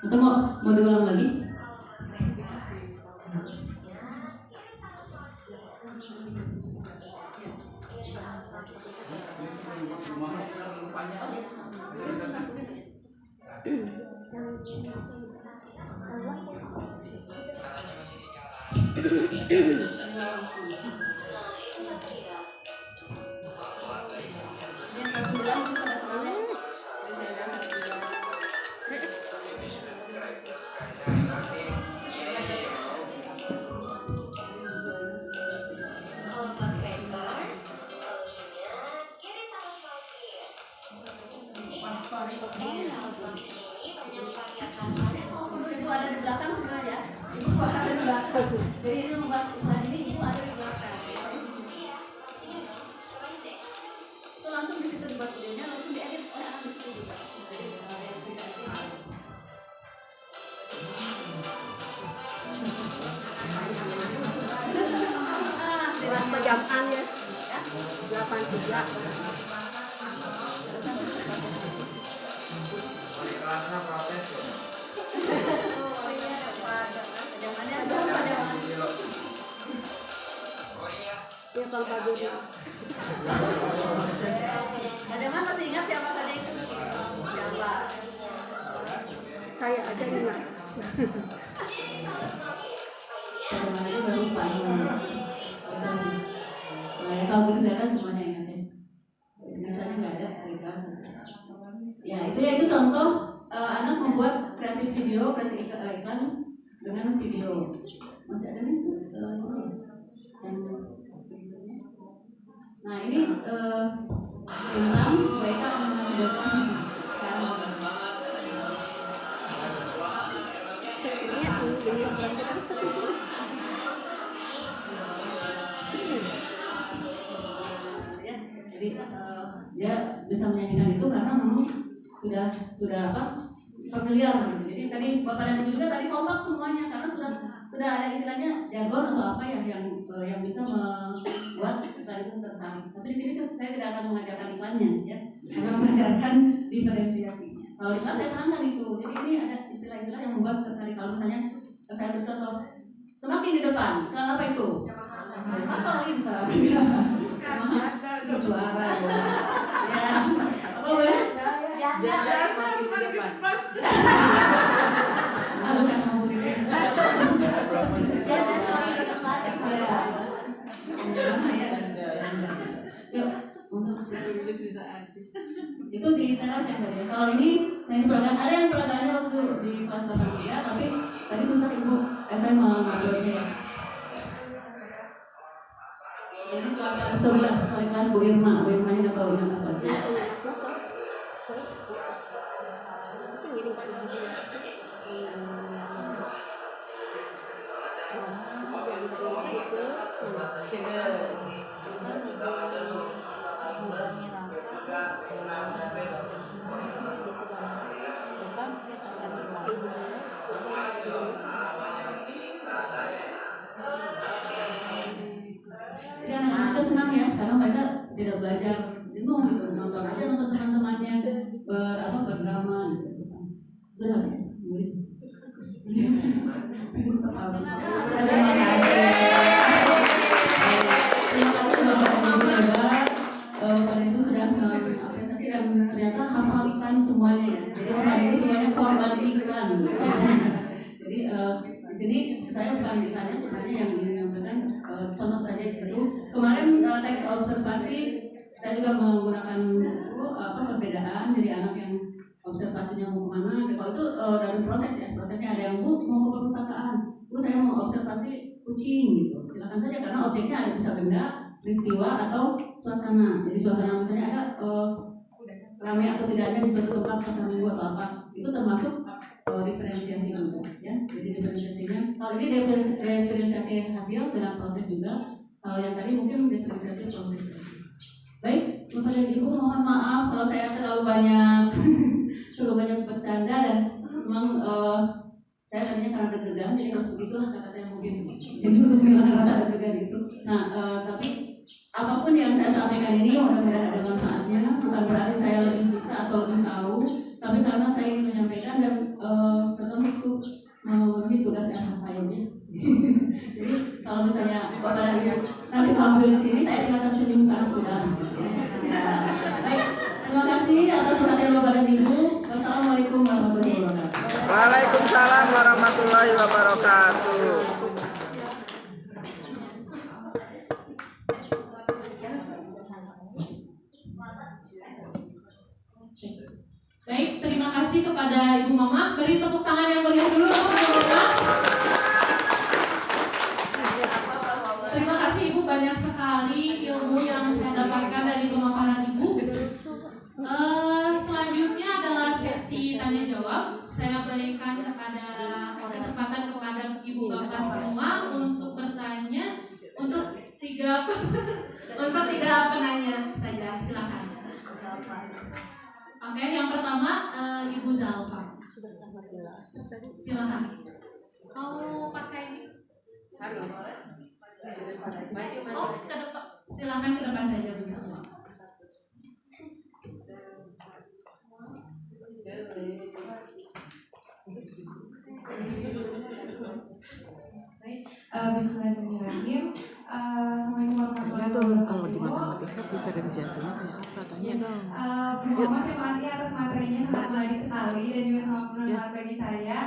atau mau diulang lagi? Kalau buat crackers, solusinya kiri salad pakis. Jadi kiri salad pakis ini banyak varian rasanya. Ibu ada di belakang sebenarnya ya. Ibu ada di belakang. Jadi ini membuat usaha ini ibu ada di belakang. Iya, pastinya dong. Cobain deh. Itu langsung di situ dibuat videonya langsung diedit oleh anak di situ juga. Jadi yang tidak itu. Kelas pejaman ya. 83. Kelasnya protes tuh. Ya Kang Pagudi. Ada mana masih ingat siapa tadi? Siapa? Saya aja ingat. Bagaimana dia baru lupa namanya. Kalau Grisela semuanya ingat ya. Biasanya nggak ada Grisela. Ya itu contoh anak membuat kreasi video, kreasi iklan dengan video. Masih ada nih tuh yang berikutnya. Nah ini tentang mereka mengajarkan sekarang. Kesini aku dengan pelajaran seperti Ya, jadi dia bisa menyanyikan itu karena memang sudah apa familiar gitu. Jadi tadi Bapak dan Ibu juga tadi kompak semuanya karena sudah ada istilahnya jargon atau apa ya yang bisa membuat iklan itu tertarik. Tapi di sini saya tidak akan mengajarkan iklannya ya, karena mengajarkan diferensiasinya. Kalau di kelas saya terangkan itu. Jadi ini ada istilah-istilah yang membuat tertarik. Kalau misalnya saya beri contoh semakin di depan, iklan apa itu? Apa lintas? Itu juara ya. Apa boleh? Jangan semakin di depan. Aduh kan kamu di desa. Yuk, itu di teras yang tadi. Kalau ini peragaan ada yang peragaannya waktu di kelas 8 tapi tadi susah ibu saya menguploadnya. Ini kelas 11 oleh kelas Bu Irmanya nggak tahu ingat apa aja. Jadi anak-anak juga senang ya karena mereka tidak belajar jenuh gitu, nonton teman-temannya berdrama gitu. Sudah habis ya? Boleh? Terima kasih Bapak dan Ibu hebat. Bapak dan Ibu sudah mengapresiasi dan ternyata hafal iklan semuanya ya. Jadi Bapak dan Ibu semuanya korban iklan. Jadi di sini saya bukan iklannya sebenarnya yang menyampaikan contoh saja itu. Kemarin teks observasi saya juga menggunakan buku perbedaan. Jadi anak yang observasinya mau kemana? Kalau itu dari proses ya. Prosesnya ada yang mau ke perpustakaan. Saya mau observasi kucing gitu. Silakan saja karena objeknya ada bisa benda, peristiwa atau suasana. Jadi suasana misalnya ada ramai atau tidaknya di suatu tempat pasar minggu atau apa. Itu termasuk diferensiasi juga ya. Jadi diferensiasinya kalau ini diferensiasi hasil dengan proses juga. Kalau yang tadi mungkin diferensiasi proses. Baik, Bapak dan Ibu mohon maaf kalau saya terlalu banyak bercanda dan memang saya tadinya karena deg-degan jadi harus begitulah kata saya mungkin. Jadi untuk menghilangkan rasa deg-degan itu. Nah, tapi apapun yang saya sampaikan ini mudah-mudahan ada manfaatnya. Bukan berarti saya lebih bisa atau lebih tahu, tapi karena saya ingin menyampaikan dan ketemu itu memenuhi tugas LHKM ya. Jadi kalau misalnya Bapak dan Ibu nanti tampil di sini, saya tinggal tersenyum karena sudah. Baik, terima kasih atas perhatian Bapak dan Ibu. Wassalamualaikum warahmatullahi wabarakatuh. Waalaikumsalam warahmatullahi wabarakatuh. kepada Ibu Mama. Beri tepuk tangan yang meriah dulu untuk Ibu Mama. Terima kasih Ibu, banyak sekali ilmu yang saya dapatkan dari pemaparan Ibu. Selanjutnya adalah sesi tanya jawab. Saya berikan kesempatan kepada Ibu Bapak semua untuk bertanya untuk tiga penanya saja. Silakan. Oke, yang pertama Ibu Zalfa. Silakan. Mau pakai ini? Harus. Oh, ke depan. Silakan ke depan saja Bu Zalfa. Baik, bismillahirrahmanirrahim. Assalamualaikum warahmatullahi wabarakatuh. Pertama, terima kasih atas materinya, sangat menarik sekali dan juga sangat bermanfaat bagi saya.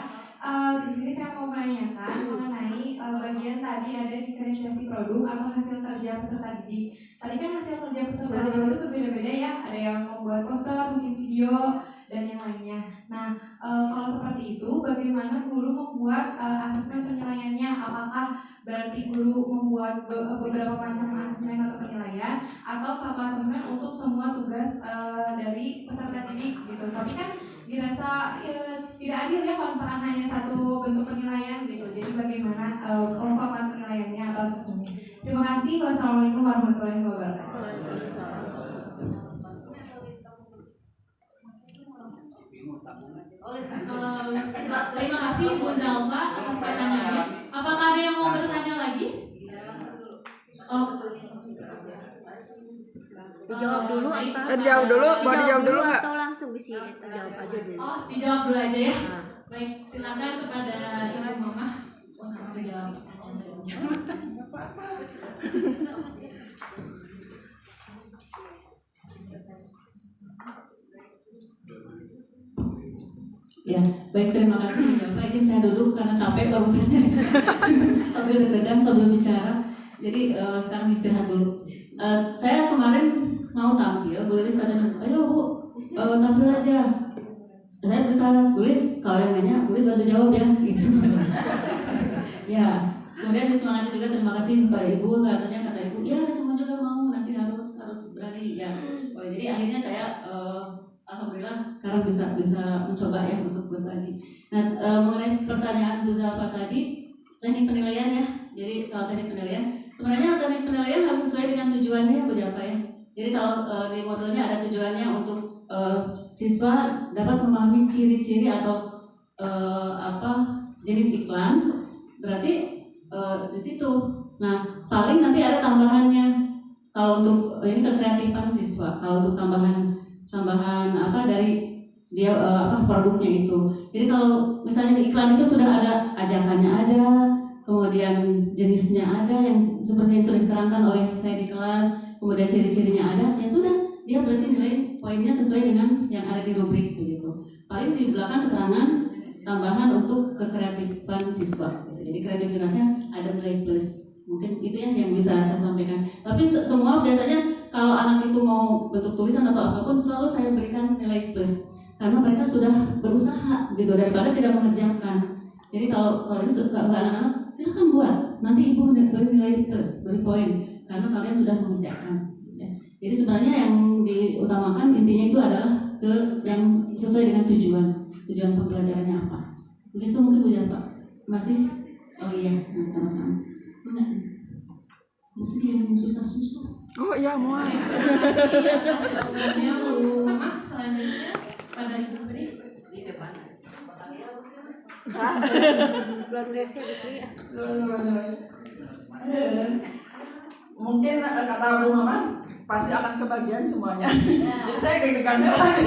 Di sini saya mau menanyakan mengenai bagian tadi ada diferensiasi produk atau hasil kerja peserta didik. Tadi kan hasil kerja peserta didik itu berbeda-beda ya, ada yang membuat poster, mungkin video, dan yang lainnya. Nah, kalau seperti itu, bagaimana guru membuat asesmen penilaiannya? Apakah berarti guru membuat beberapa macam asesmen atau penilaian, atau satu asesmen untuk semua tugas dari peserta didik gitu? Tapi kan dirasa tidak adil ya kalau misalkan hanya satu bentuk penilaian gitu. Jadi bagaimana format penilaiannya atau asesmennya? Terima kasih. Wassalamualaikum warahmatullahi wabarakatuh. Terima kasih Ibu Zalfa atas pertanyaannya. Apakah ada yang mau bertanya lagi? Dijawab dulu apa? Dijawab dulu, mau dijawab dulu nggak? Atau langsung bisa jawab aja dulu. Oh, dijawab dulu aja ya. Baik, silakan kepada Ibu Mama untuk menjawab pertanyaan. Ya, baik, terima kasih Bu Zalfa. Izin saya duduk karena capek barusan sambil deg-degan sambil bicara. Jadi sekarang istirahat dulu. Saya kemarin mau tampil, Bu Lilis katanya, ayo Bu, tampil aja. Saya berusaha, Bu Lilis, kalau yang nanya, Bu Lilis bantu jawab ya, gitu. Ya, kemudian disemangati juga, terima kasih kepada Ibu, kata Ibu, ya semua juga mau, nanti harus berani ya. Jadi akhirnya saya alhamdulillah sekarang bisa mencoba ya untuk berbagi. Nah, mengenai pertanyaan Bu Zalfa tadi, teknik penilaian ya. Jadi kalau teknik penilaian, sebenarnya teknik penilaian harus sesuai dengan tujuannya Bu Zalfa ya. Jadi kalau di modulnya ada tujuannya untuk siswa dapat memahami ciri-ciri atau jenis iklan, berarti di situ. Nah, paling nanti ada tambahannya. Kalau untuk ini kekreatifan siswa, kalau untuk tambahan dari dia produknya itu. Jadi kalau misalnya di iklan itu sudah ada ajakannya ada, kemudian jenisnya ada yang seperti yang sudah diterangkan oleh saya di kelas, kemudian ciri-cirinya ada, ya sudah, dia berarti nilai poinnya sesuai dengan yang ada di rubrik begitu. Paling di belakang keterangan tambahan untuk kekreatifan siswa. Jadi kreativitasnya ada nilai plus. Mungkin itu ya yang bisa saya sampaikan. Tapi semua biasanya kalau anak itu mau bentuk tulisan atau apapun selalu saya berikan nilai plus karena mereka sudah berusaha gitu daripada tidak mengerjakan. Jadi kalau ini ke anak-anak silakan buat, nanti ibu beri nilai plus, beri poin karena kalian sudah mengerjakan. Ya. Jadi sebenarnya yang diutamakan intinya itu adalah yang sesuai dengan tujuan pembelajarannya apa. Begitu mungkin Bu Zalfa. Masih? Oh iya, sama-sama. Mesti yang susah-susah. Oh iya, mau. Terima kasih atas waktunya Bu Mama. Selanjutnya pada Ibu Sri di depan. Luar biasa Bu Sri ya. Mungkin kata Bu Mama pasti akan kebagian semuanya. Jadi saya deg-degan lagi.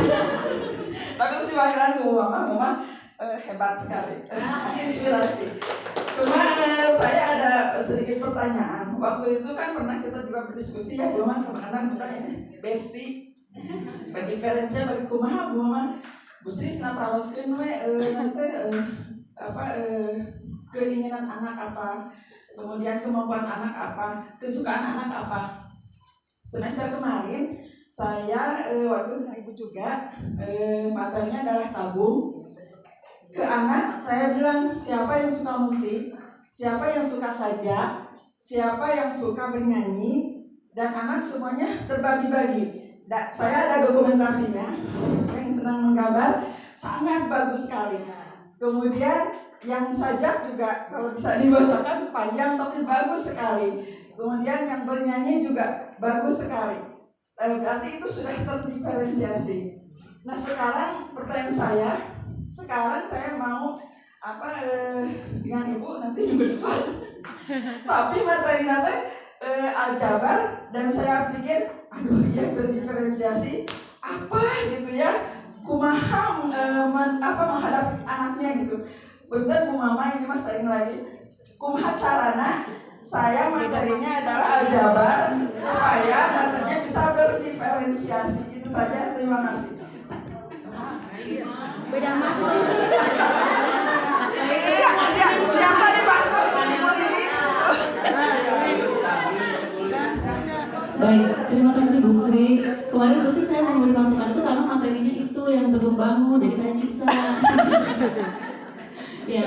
Tapi silakan Bu Mama hebat sekali. Inspirasi. Cuma saya ada sedikit pertanyaan. Waktu itu kan pernah kita juga berdiskusi ya, Bu Mama kemana bertanya Besti. Bagi parents-nya bagi kumaha Bu Mama. Bu Sri nataroskeun we nanti keinginan anak apa, kemudian kemampuan anak apa, kesukaan anak apa. Semester kemarin saya waktu ibu juga materinya adalah tabung. ke anak saya bilang siapa yang suka musik, siapa yang suka sajak, siapa yang suka bernyanyi, dan anak semuanya terbagi-bagi. Saya ada dokumentasinya, yang senang menggambar, sangat bagus sekali. Kemudian yang sajak juga kalau bisa dibacakan panjang tapi bagus sekali. Kemudian yang bernyanyi juga bagus sekali. Berarti itu sudah terdiferensiasi. Nah sekarang pertanyaan saya, sekarang saya mau dengan ibu nanti minggu depan. Tapi materi aljabar, dan saya pikir aduh ya berdiferensiasi apa gitu ya, kumaha menghadapi anaknya gitu. Bentar Bu Mama, ini mas saya lagi kumaha carana saya materinya adalah aljabar supaya materinya bisa berdiferensiasi. Itu saja, terima kasih. Beda mata. Biasa dibantu. Baik, terima kasih Bu Sri. Kemarin Bu Sri saya mau memberi masukan itu karena materinya itu yang bentuk bangun, jadi saya bisa. Ya.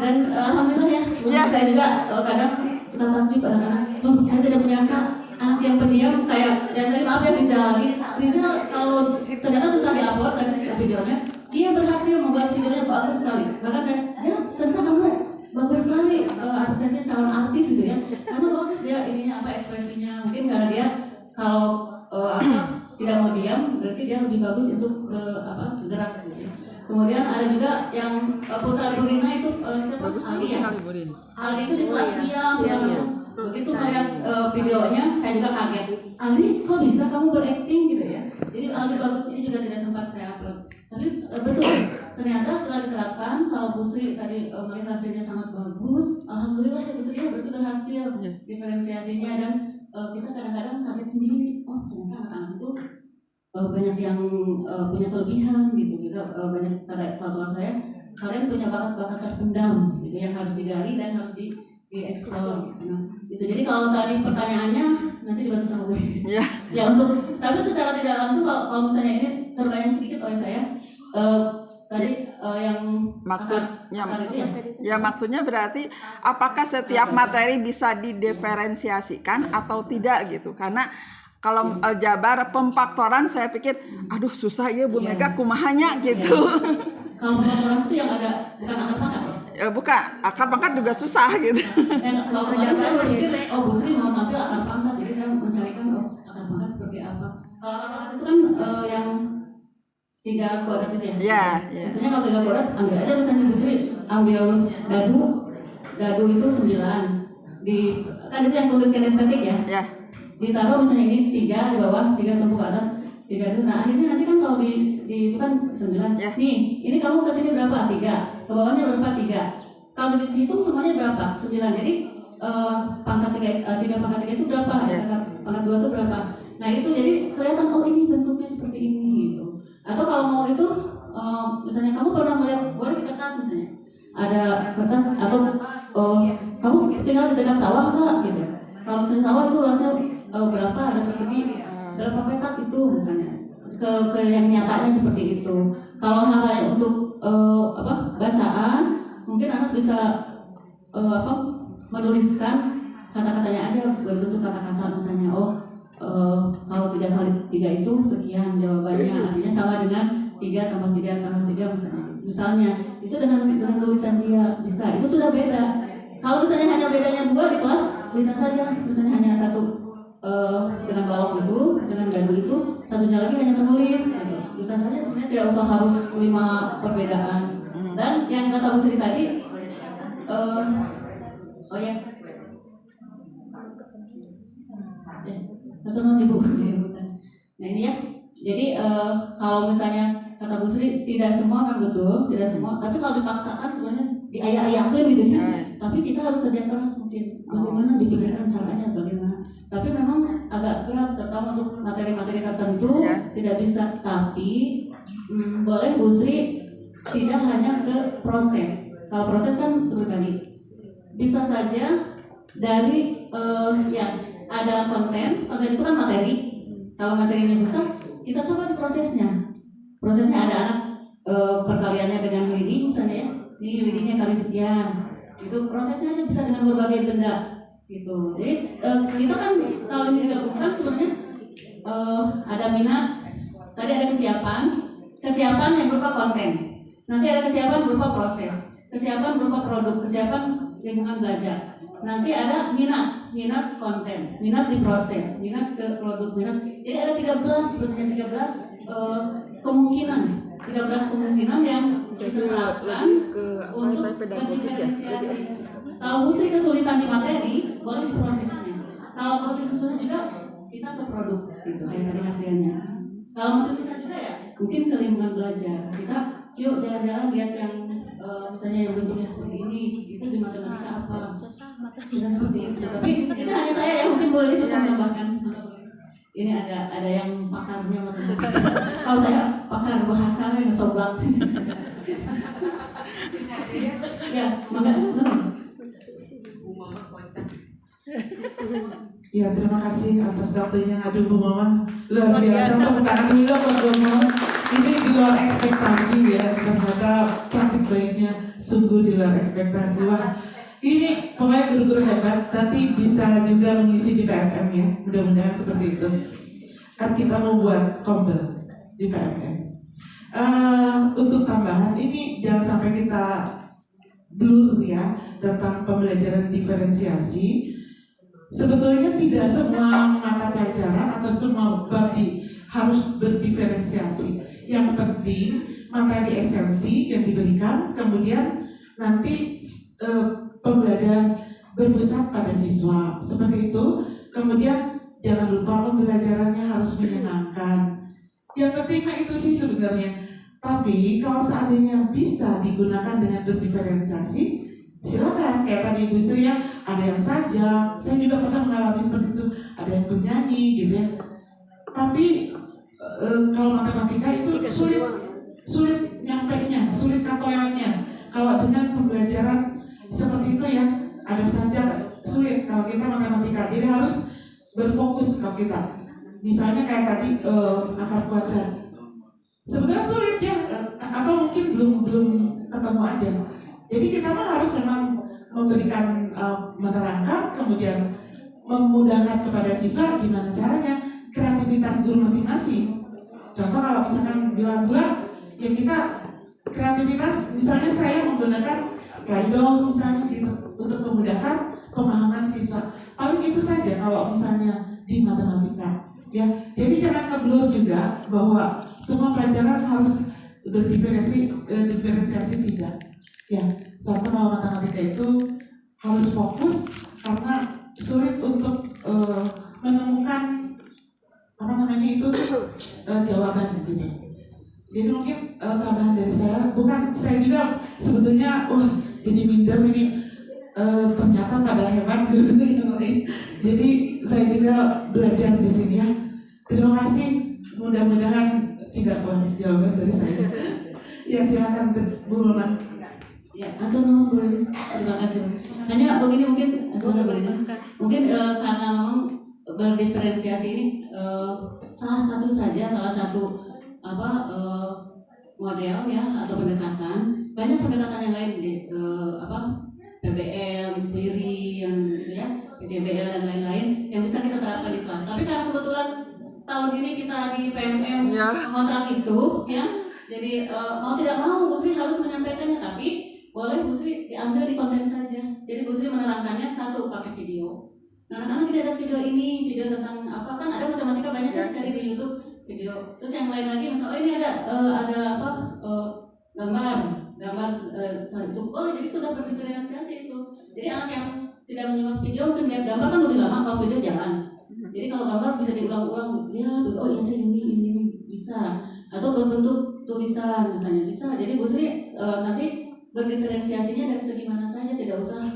Dan alhamdulillah ya, Bu Sri saya juga kadang suka takjub anak-anak. Oh, saya tidak menyangka anak yang pendiam kayak dan tadi maaf ya Rizal lagi. Rizal kalau ternyata susah diupload tadi videonya, dia berhasil membuat videonya bagus sekali. Bahkan saya, ternyata kamu bagus sekali apresiasinya calon artis gitu ya. Karena bagus dia ininya ekspresinya. Mungkin karena dia kalau tidak mau diam, berarti dia lebih bagus untuk gerak gitu. Kemudian ada juga yang Putra Burina itu siapa? Aldi ya? Aldi itu di kelas diam. Begitu melihat videonya, saya juga kaget. Aldi, kok bisa kamu berakting gitu ya? Jadi Aldi bagus, ini juga tidak sempat saya upload. Tapi betul, ternyata setelah diterapkan, kalau Bu Sri tadi melihat hasilnya sangat bagus, alhamdulillah ya Bu Sri ya berarti berhasil diferensiasinya, dan kita kadang-kadang kaget sendiri. Oh ternyata anak-anak itu banyak yang punya kelebihan gitu. Kita banyak kalau saya, kalian punya bakat-bakat terpendam gitu yang harus digali dan harus dieksplor gitu. Nah, itu jadi kalau tadi pertanyaannya nanti dibantu sama Bu. Ya untuk tapi secara tidak langsung kalau misalnya ini terbayang sedikit oleh saya tadi yang maksudnya itu ya? Ya maksudnya berarti apakah setiap materi bisa didiferensiasikan atau tidak gitu, karena kalau aljabar pemfaktoran saya pikir aduh susah ya Bu Mega kumahanya gitu. Kalau pemfaktoran itu yang ada bukan akar pangkat ya? Bukan, akar pangkat juga susah gitu. Kalau kemarin saya berpikir Bu Sri mau tampil akar pangkat, jadi saya mencarikan akar pangkat seperti apa. Kalau akar pangkat itu kan yang 3 kuadrat itu ya? Iya. Biasanya kalau 3 kuadrat ambil aja misalnya Bu Sri ambil dadu itu 9 kan itu yang untuk kinestetik ya? Iya. Ditaruh misalnya ini 3 di bawah, 3 tumpuk ke atas, 3 itu. Nah akhirnya nanti kan kalau itu kan 9 nih, ini kamu ke sini berapa? 3, ke bawahnya berapa? 3. Kalau dihitung semuanya berapa? 9. Jadi pangkat 3 pangkat 3 itu berapa? Pangkat 2 itu berapa? Nah itu jadi kelihatan oh ini bentuknya seperti ini gitu. Atau kalau mau itu misalnya kamu pernah melihat, boleh di kertas misalnya ada kertas, atau kamu tinggal di dekat sawah nggak gitu. Kalau misalnya sawah itu luasnya berapa, ada persegi berapa petak itu misalnya, ke yang nyatanya seperti itu. Kalau hal untuk bacaan, mungkin anak bisa menuliskan kata-katanya aja berbentuk kata-kata misalnya kalau 3 kali 3 itu sekian jawabannya, artinya sama dengan 3 tambah 3 tambah 3 misalnya itu dengan tulisan dia bisa, itu sudah beda. Kalau misalnya hanya bedanya 2 di kelas bisa saja, misalnya hanya 1 dengan balok itu, dengan dadu itu, satunya lagi hanya menulis gitu. Bisa saja sebenarnya tidak usah harus 5 perbedaan. Dan yang kata Bu Sri tadi teman Ibu. Nah ini ya. Jadi kalau misalnya kata Bu Sri tidak semua memang betul, tidak semua. Tapi kalau dipaksakan sebenarnya diayak-ayakan gitu ya. Tapi kita harus kerja keras mungkin. Bagaimana dipikirkan caranya, bagaimana. Tapi memang agak berat, terutama untuk materi-materi tertentu tidak bisa. Tapi boleh Bu Sri tidak hanya ke proses. Kalau proses kan seperti tadi bisa saja dari ada konten itu kan materi. Kalau materinya susah, kita coba di prosesnya. Prosesnya ada anak perkaliannya dengan leading misalnya ya, ini leadingnya kali sekian, itu prosesnya aja bisa dengan berbagai benda gitu. Jadi kita kan kalau ini digabungkan sebenarnya ada minat, tadi ada kesiapan yang berupa konten, nanti ada kesiapan berupa proses, kesiapan berupa produk, kesiapan lingkungan belajar. Nanti ada minat konten, minat di proses, minat ke produk, minat. Jadi ada 13 kemungkinan yang bisa dilakukan untuk mendiferensiasi. Kalau musri kesulitan di materi, boleh di prosesnya. Kalau proses susah juga, kita ke produk gitu, dari hasilnya. Kalau masih susah juga ya, mungkin ke lingkungan belajar. Kita yuk jalan-jalan lihat yang misalnya yang bentuknya seperti ini, itu di matematika apa? Bisa seperti itu. Tapi itu hanya saya ya, mungkin boleh susah menambahkan. Ini ada yang pakarnya matematika. Kalau saya pakar bahasa yang coba. Ya, makanya. Ya, terima kasih atas waktunya. Aduh, Bu Mama, luar biasa. Tepuk tangan dulu buat Bu Mama. Ini di luar ekspektasi ya, ternyata praktik baiknya sungguh di luar ekspektasi. Wah, ini pokoknya guru-guru hebat. Nanti bisa juga mengisi di PMM ya, mudah-mudahan seperti itu. Kan kita mau buat kombel di PMM. Untuk tambahan, ini jangan sampai kita blur ya tentang pembelajaran diferensiasi. Sebetulnya tidak semua mata pelajaran atau semua bab harus berdiferensiasi. Yang penting materi esensi yang diberikan, kemudian nanti pembelajaran berpusat pada siswa seperti itu. Kemudian jangan lupa pembelajarannya harus menyenangkan. Yang penting itu sih sebenarnya. Tapi kalau seandainya bisa digunakan dengan berdiferensiasi, silakan. Kayak tadi Ibu Sri ya, ada yang sajak, saya juga pernah mengalami seperti itu, ada yang bernyanyi gitu ya. Tapi kalau matematika itu sulit nyampainya, sulit katoelnya. Kalau dengan pembelajaran seperti itu ya, ada sajak sulit kalau kita matematika. Jadi harus berfokus kalau kita. Misalnya kayak tadi akar kuadrat. Sebetulnya sulit ya, atau mungkin belum ketemu aja. Jadi kita mah harus memang memberikan menerangkan, kemudian memudahkan kepada siswa gimana caranya, kreativitas guru masing-masing. Contoh kalau misalkan bulan-bulan, ya kita kreativitas, misalnya saya menggunakan Play-Doh misalnya gitu, untuk memudahkan pemahaman siswa. Paling itu saja kalau misalnya di matematika. Ya, jadi jangan ngeblur juga bahwa semua pelajaran harus diferensiasi tidak. Ya, contoh kalau matematika itu harus fokus karena sulit untuk menemukan jawaban gitu. Jadi mungkin tambahan dari saya, bukan saya juga sebetulnya jadi minder ini, ternyata pada hebat guru-guru yang lain. Jadi saya juga belajar di sini ya. Terima kasih, mudah-mudahan tidak puas jawaban dari saya. Ya, silakan Bu Mama. Ya, atau no, terima kasih. Hanya begini mungkin sebentar begini. Mungkin karena memang berdiferensiasi ini salah satu model ya atau pendekatan. Banyak pendekatan yang lain di PBL, inquiry yang gitu ya, PJBL dan lain-lain yang bisa kita terapkan di kelas. Tapi karena kebetulan tahun ini kita di PMM mengontrak itu ya. Jadi mau tidak mau Bu Sri harus menyampaikannya, tapi boleh Bu Sri diambil di konten saja. Jadi Bu Sri menerangkannya satu pakai video. Nah, anak-anak tidak ada video ini, video tentang apa, kan ada matematika banyak yang cari di YouTube video. Terus yang lain lagi misalnya ini ada gambar itu. Oh, jadi sudah berdiferensiasi itu. Jadi anak yang tidak menyimak video mungkin lihat gambar kan lebih lama, kalau video jalan. Jadi kalau gambar bisa diulang-ulang, ya terus oh ini bisa. Atau berbentuk tulisan misalnya bisa. Jadi Bu Sri nanti berdiferensiasinya dari segi mana saja, tidak usah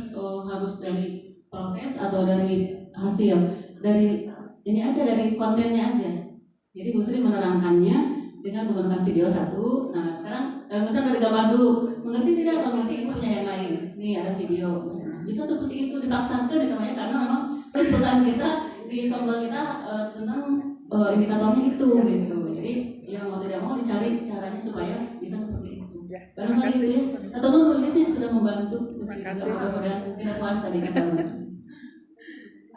harus dari proses atau dari hasil, dari ini aja, dari kontennya aja. Jadi Bu Sri menerangkannya dengan menggunakan video satu. Nah sekarang misalnya dari gambar dulu, mengerti tidak? Kalau mengerti ibu punya yang lain. Nih ada video misalnya. Bisa seperti itu, dipaksakan namanya karena memang tuntutan kita di tombol kita tentang indikatornya itu gitu. Jadi ya mau tidak mau dicari caranya supaya bisa bisa seperti itu. Barangkali itu ya. Atau nulisnya sudah membantu. Mudah-mudahan tidak puas tadi kata.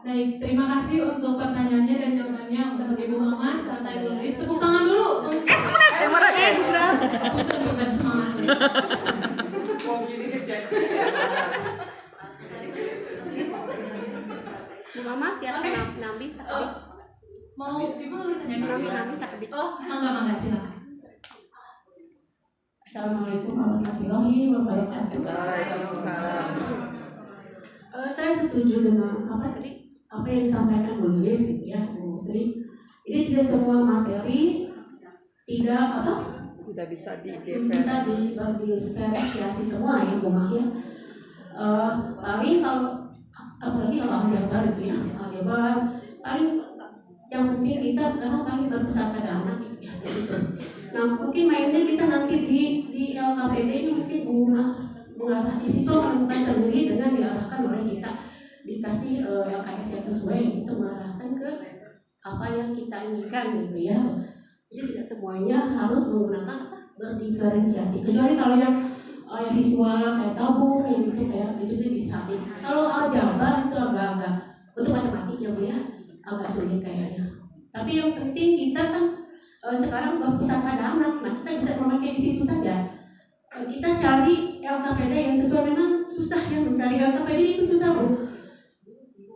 Baik, terima kasih untuk pertanyaannya dan jawabannya untuk Ibu Mama serta Ibu Lilis. Tepuk tangan dulu. Untuk kita semangat. Mama tiap nambi sakit. Mau Ibu bertanya? Nambi sakit. Oh, mangga silakan. Assalamualaikum warahmatullahi wabarakatuh. Waalaikumsalam. Saya setuju dengan apa yang disampaikan Bu Lilis gitu ya, Bu Sri. Ini tidak semua materi tidak bisa diferensiasi semua ya Bu Mah ya. Paling kalau apalagi kalau aljabar itu ya, aljabar paling yang penting kita sekarang paling berpusat pada anak gitu ya di situ. Nah mungkin mainnya kita nanti di LKPD ini mungkin mengarah di siswa menemukan sendiri dengan diarahkan oleh kita dikasih LKS yang sesuai untuk mengarahkan ke apa yang kita inginkan gitu ya. Jadi tidak semuanya harus menggunakan berdiferensiasi. Kecuali kalau yang siswa kayak tabung yang gitu kayak gitu bisa. Kalau aljabar itu agak-agak untuk matematik ya Bu ya agak sulit kayaknya. Tapi yang penting kita kan sekarang berpusat pada anak, nah kita bisa memakai di situ saja. Kita cari LKPD yang sesuai, memang susah ya mencari LKPD itu susah Bu.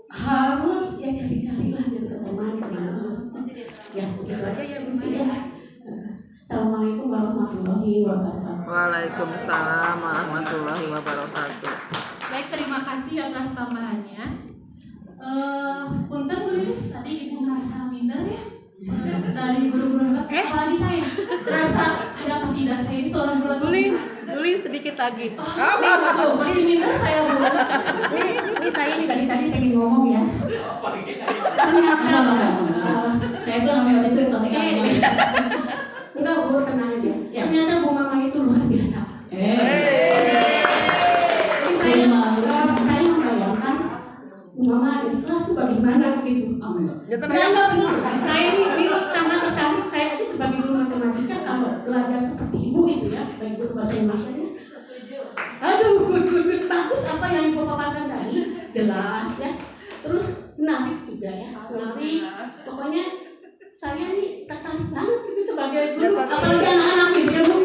Harus ya cari-carilah gitu ke teman. Ya begitu aja ya Bu Sri ya. Assalamualaikum warahmatullahi wabarakatuh. Waalaikumsalam warahmatullahi wabarakatuh. Baik, terima kasih atas tambahannya. Punten Bu Lilis, tadi Ibu merasa minder ya dari guru-guru hebat. Apalagi saya merasa ada apa tidak, saya ini seorang guru. Dulin sedikit lagi. Masih minder saya Bu. Ini saya ini tadi pengen ngomong ya. Saya tuh namanya itu enggak Bu, tenang aja. Ternyata Bu Mama itu luar biasa. Saya membayangkan Bu Mama ada di kelas tuh bagaimana gitu. Enggak benar. Saya ini sangat tertarik. Saya ini sebagai guru matematika kalau belajar seperti Ibu itu ya, sebagai guru bahasa Indonesia. Aduh, good. Bagus apa yang Ibu paparkan tadi. Jelas ya. Terus menarik juga ya. Menarik. Pokoknya saya ini tertarik banget gitu sebagai guru, apalagi anak-anak gitu ya Bu.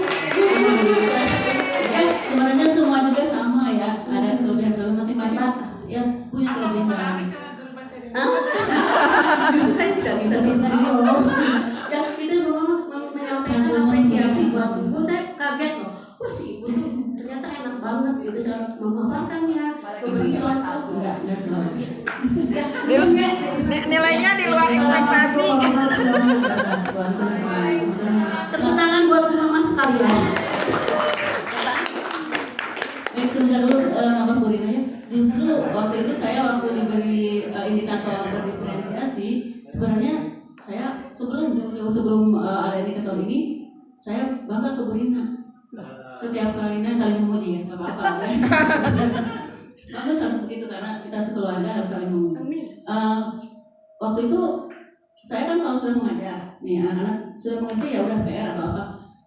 Ya, sebenarnya semua juga sama ya, ada kelebihan masing-masing ya punya kelebihan. Justru saya tidak bisa sintayong. Ya itu Bu Mama menyampaikan apresiasi buat Ibu, saya kaget loh. Wah si Ibu tuh ternyata enak banget gitu cara memaparkannya, memberi contoh. Enggak selalu. Nilainya di luar ekspektasi. Tepuk tangan buat Bu Mama sekalian. Baik, sebentar dulu nomor Bu Rina ya. Justru waktu itu saya diberi indikator berdiferensiasi, sebenarnya saya sebelum ada indikator ini, saya bangga ke Bu Rina. Setiap kalinya saling memuji ya, nggak apa-apa. Bagus harus begitu karena kita sekeluarga harus saling memuji. Waktu itu saya kan kalau sudah mengajar, nih anak-anak sudah mengerti ya udah PR atau apa.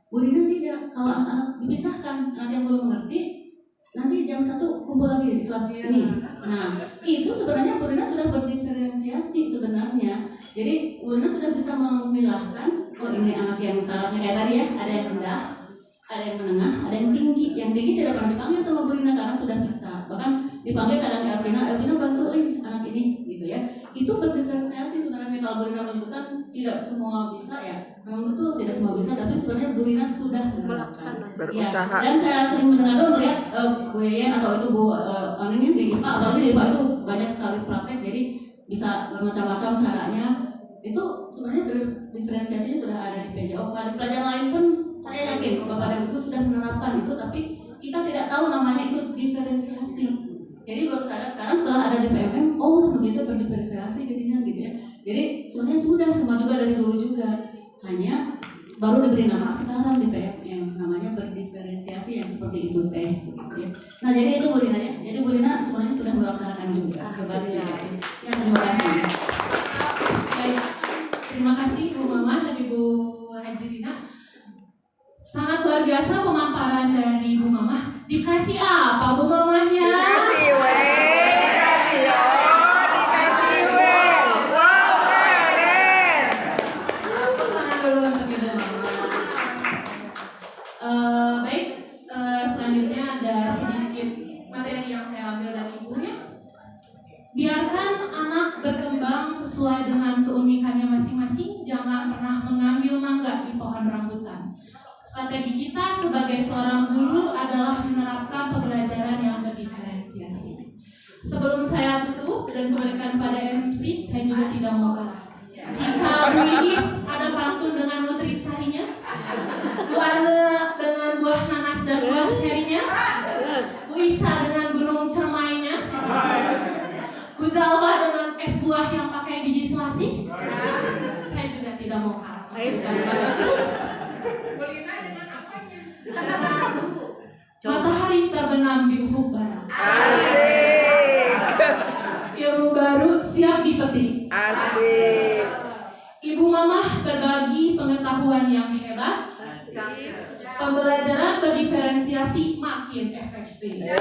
Bu Rina tidak, kalau anak-anak dipisahkan, anak yang belum mengerti nanti jam 1 kumpul lagi di kelas ini. Nah itu sebenarnya Bu Rina sudah berdiferensiasi sebenarnya. Jadi Bu Rina sudah bisa memilahkan, oh ini anak yang tarafnya kayak tadi ya, ada yang rendah, ada yang menengah, ada yang tinggi. Yang tinggi tidak pernah dipanggil sama Bu Rina karena sudah bisa. Bahkan dipanggil kadang Elvina bantuin anak ini gitu ya. Itu berdiferensiasi sebenarnya. Kalau Bu Rina menyebutkan tidak semua bisa ya, memang betul tidak semua bisa, tapi sebenarnya Bu Rina sudah berusaha. Ya, dan saya sering mendengar melihat Bu Yeyen atau itu Bu ini di IPA, apalagi di IPA itu banyak sekali praktek, jadi bisa bermacam-macam caranya. Itu sebenarnya diferensiasinya sudah ada di PJOK. Di pelajaran lain pun saya yakin Bapak dan Ibu sudah menerapkan itu, tapi kita tidak tahu namanya itu diferensiasi. Jadi baru sadar sekarang setelah ada di PMM, oh begitu berdiferensiasi jadinya gitu ya. Jadi sebenarnya sudah semua juga dari dulu juga, hanya baru diberi nama sekarang di PMM, namanya berdiferensiasi yang seperti itu teh gitu ya. Nah jadi itu Bu Rina ya. Jadi Bu Rina sebenarnya sudah melaksanakan juga. Hebat juga. Ya terima kasih. Baik, terima kasih Bu Mama dan Ibu Haji Rina. Sangat luar biasa Biarkan anak berkembang sesuai dengan keunikannya masing-masing. Jangan pernah mengambil mangga di pohon rambutan. Strategi kita sebagai seorang guru adalah menerapkan pembelajaran yang berdiferensiasi. Sebelum saya tutup dan kembalikan pada MC, saya juga tidak mau kalah. Jika Bu Iis ada pantun dengan nutrisarinya, Bu Anne dengan buah nanas dan buah cerinya, Bu Ica dengan gunung cermainya, Bu Zalfa dengan es buah yang pakai biji selasih, saya juga tidak mau kalah. Bu Lina dengan apanya? Matahari terbenam di ufuk barat. Ilmu baru siap dipetik. Asik. Ibu mamah berbagi pengetahuan yang hebat. Pembelajaran berdiferensiasi makin efektif.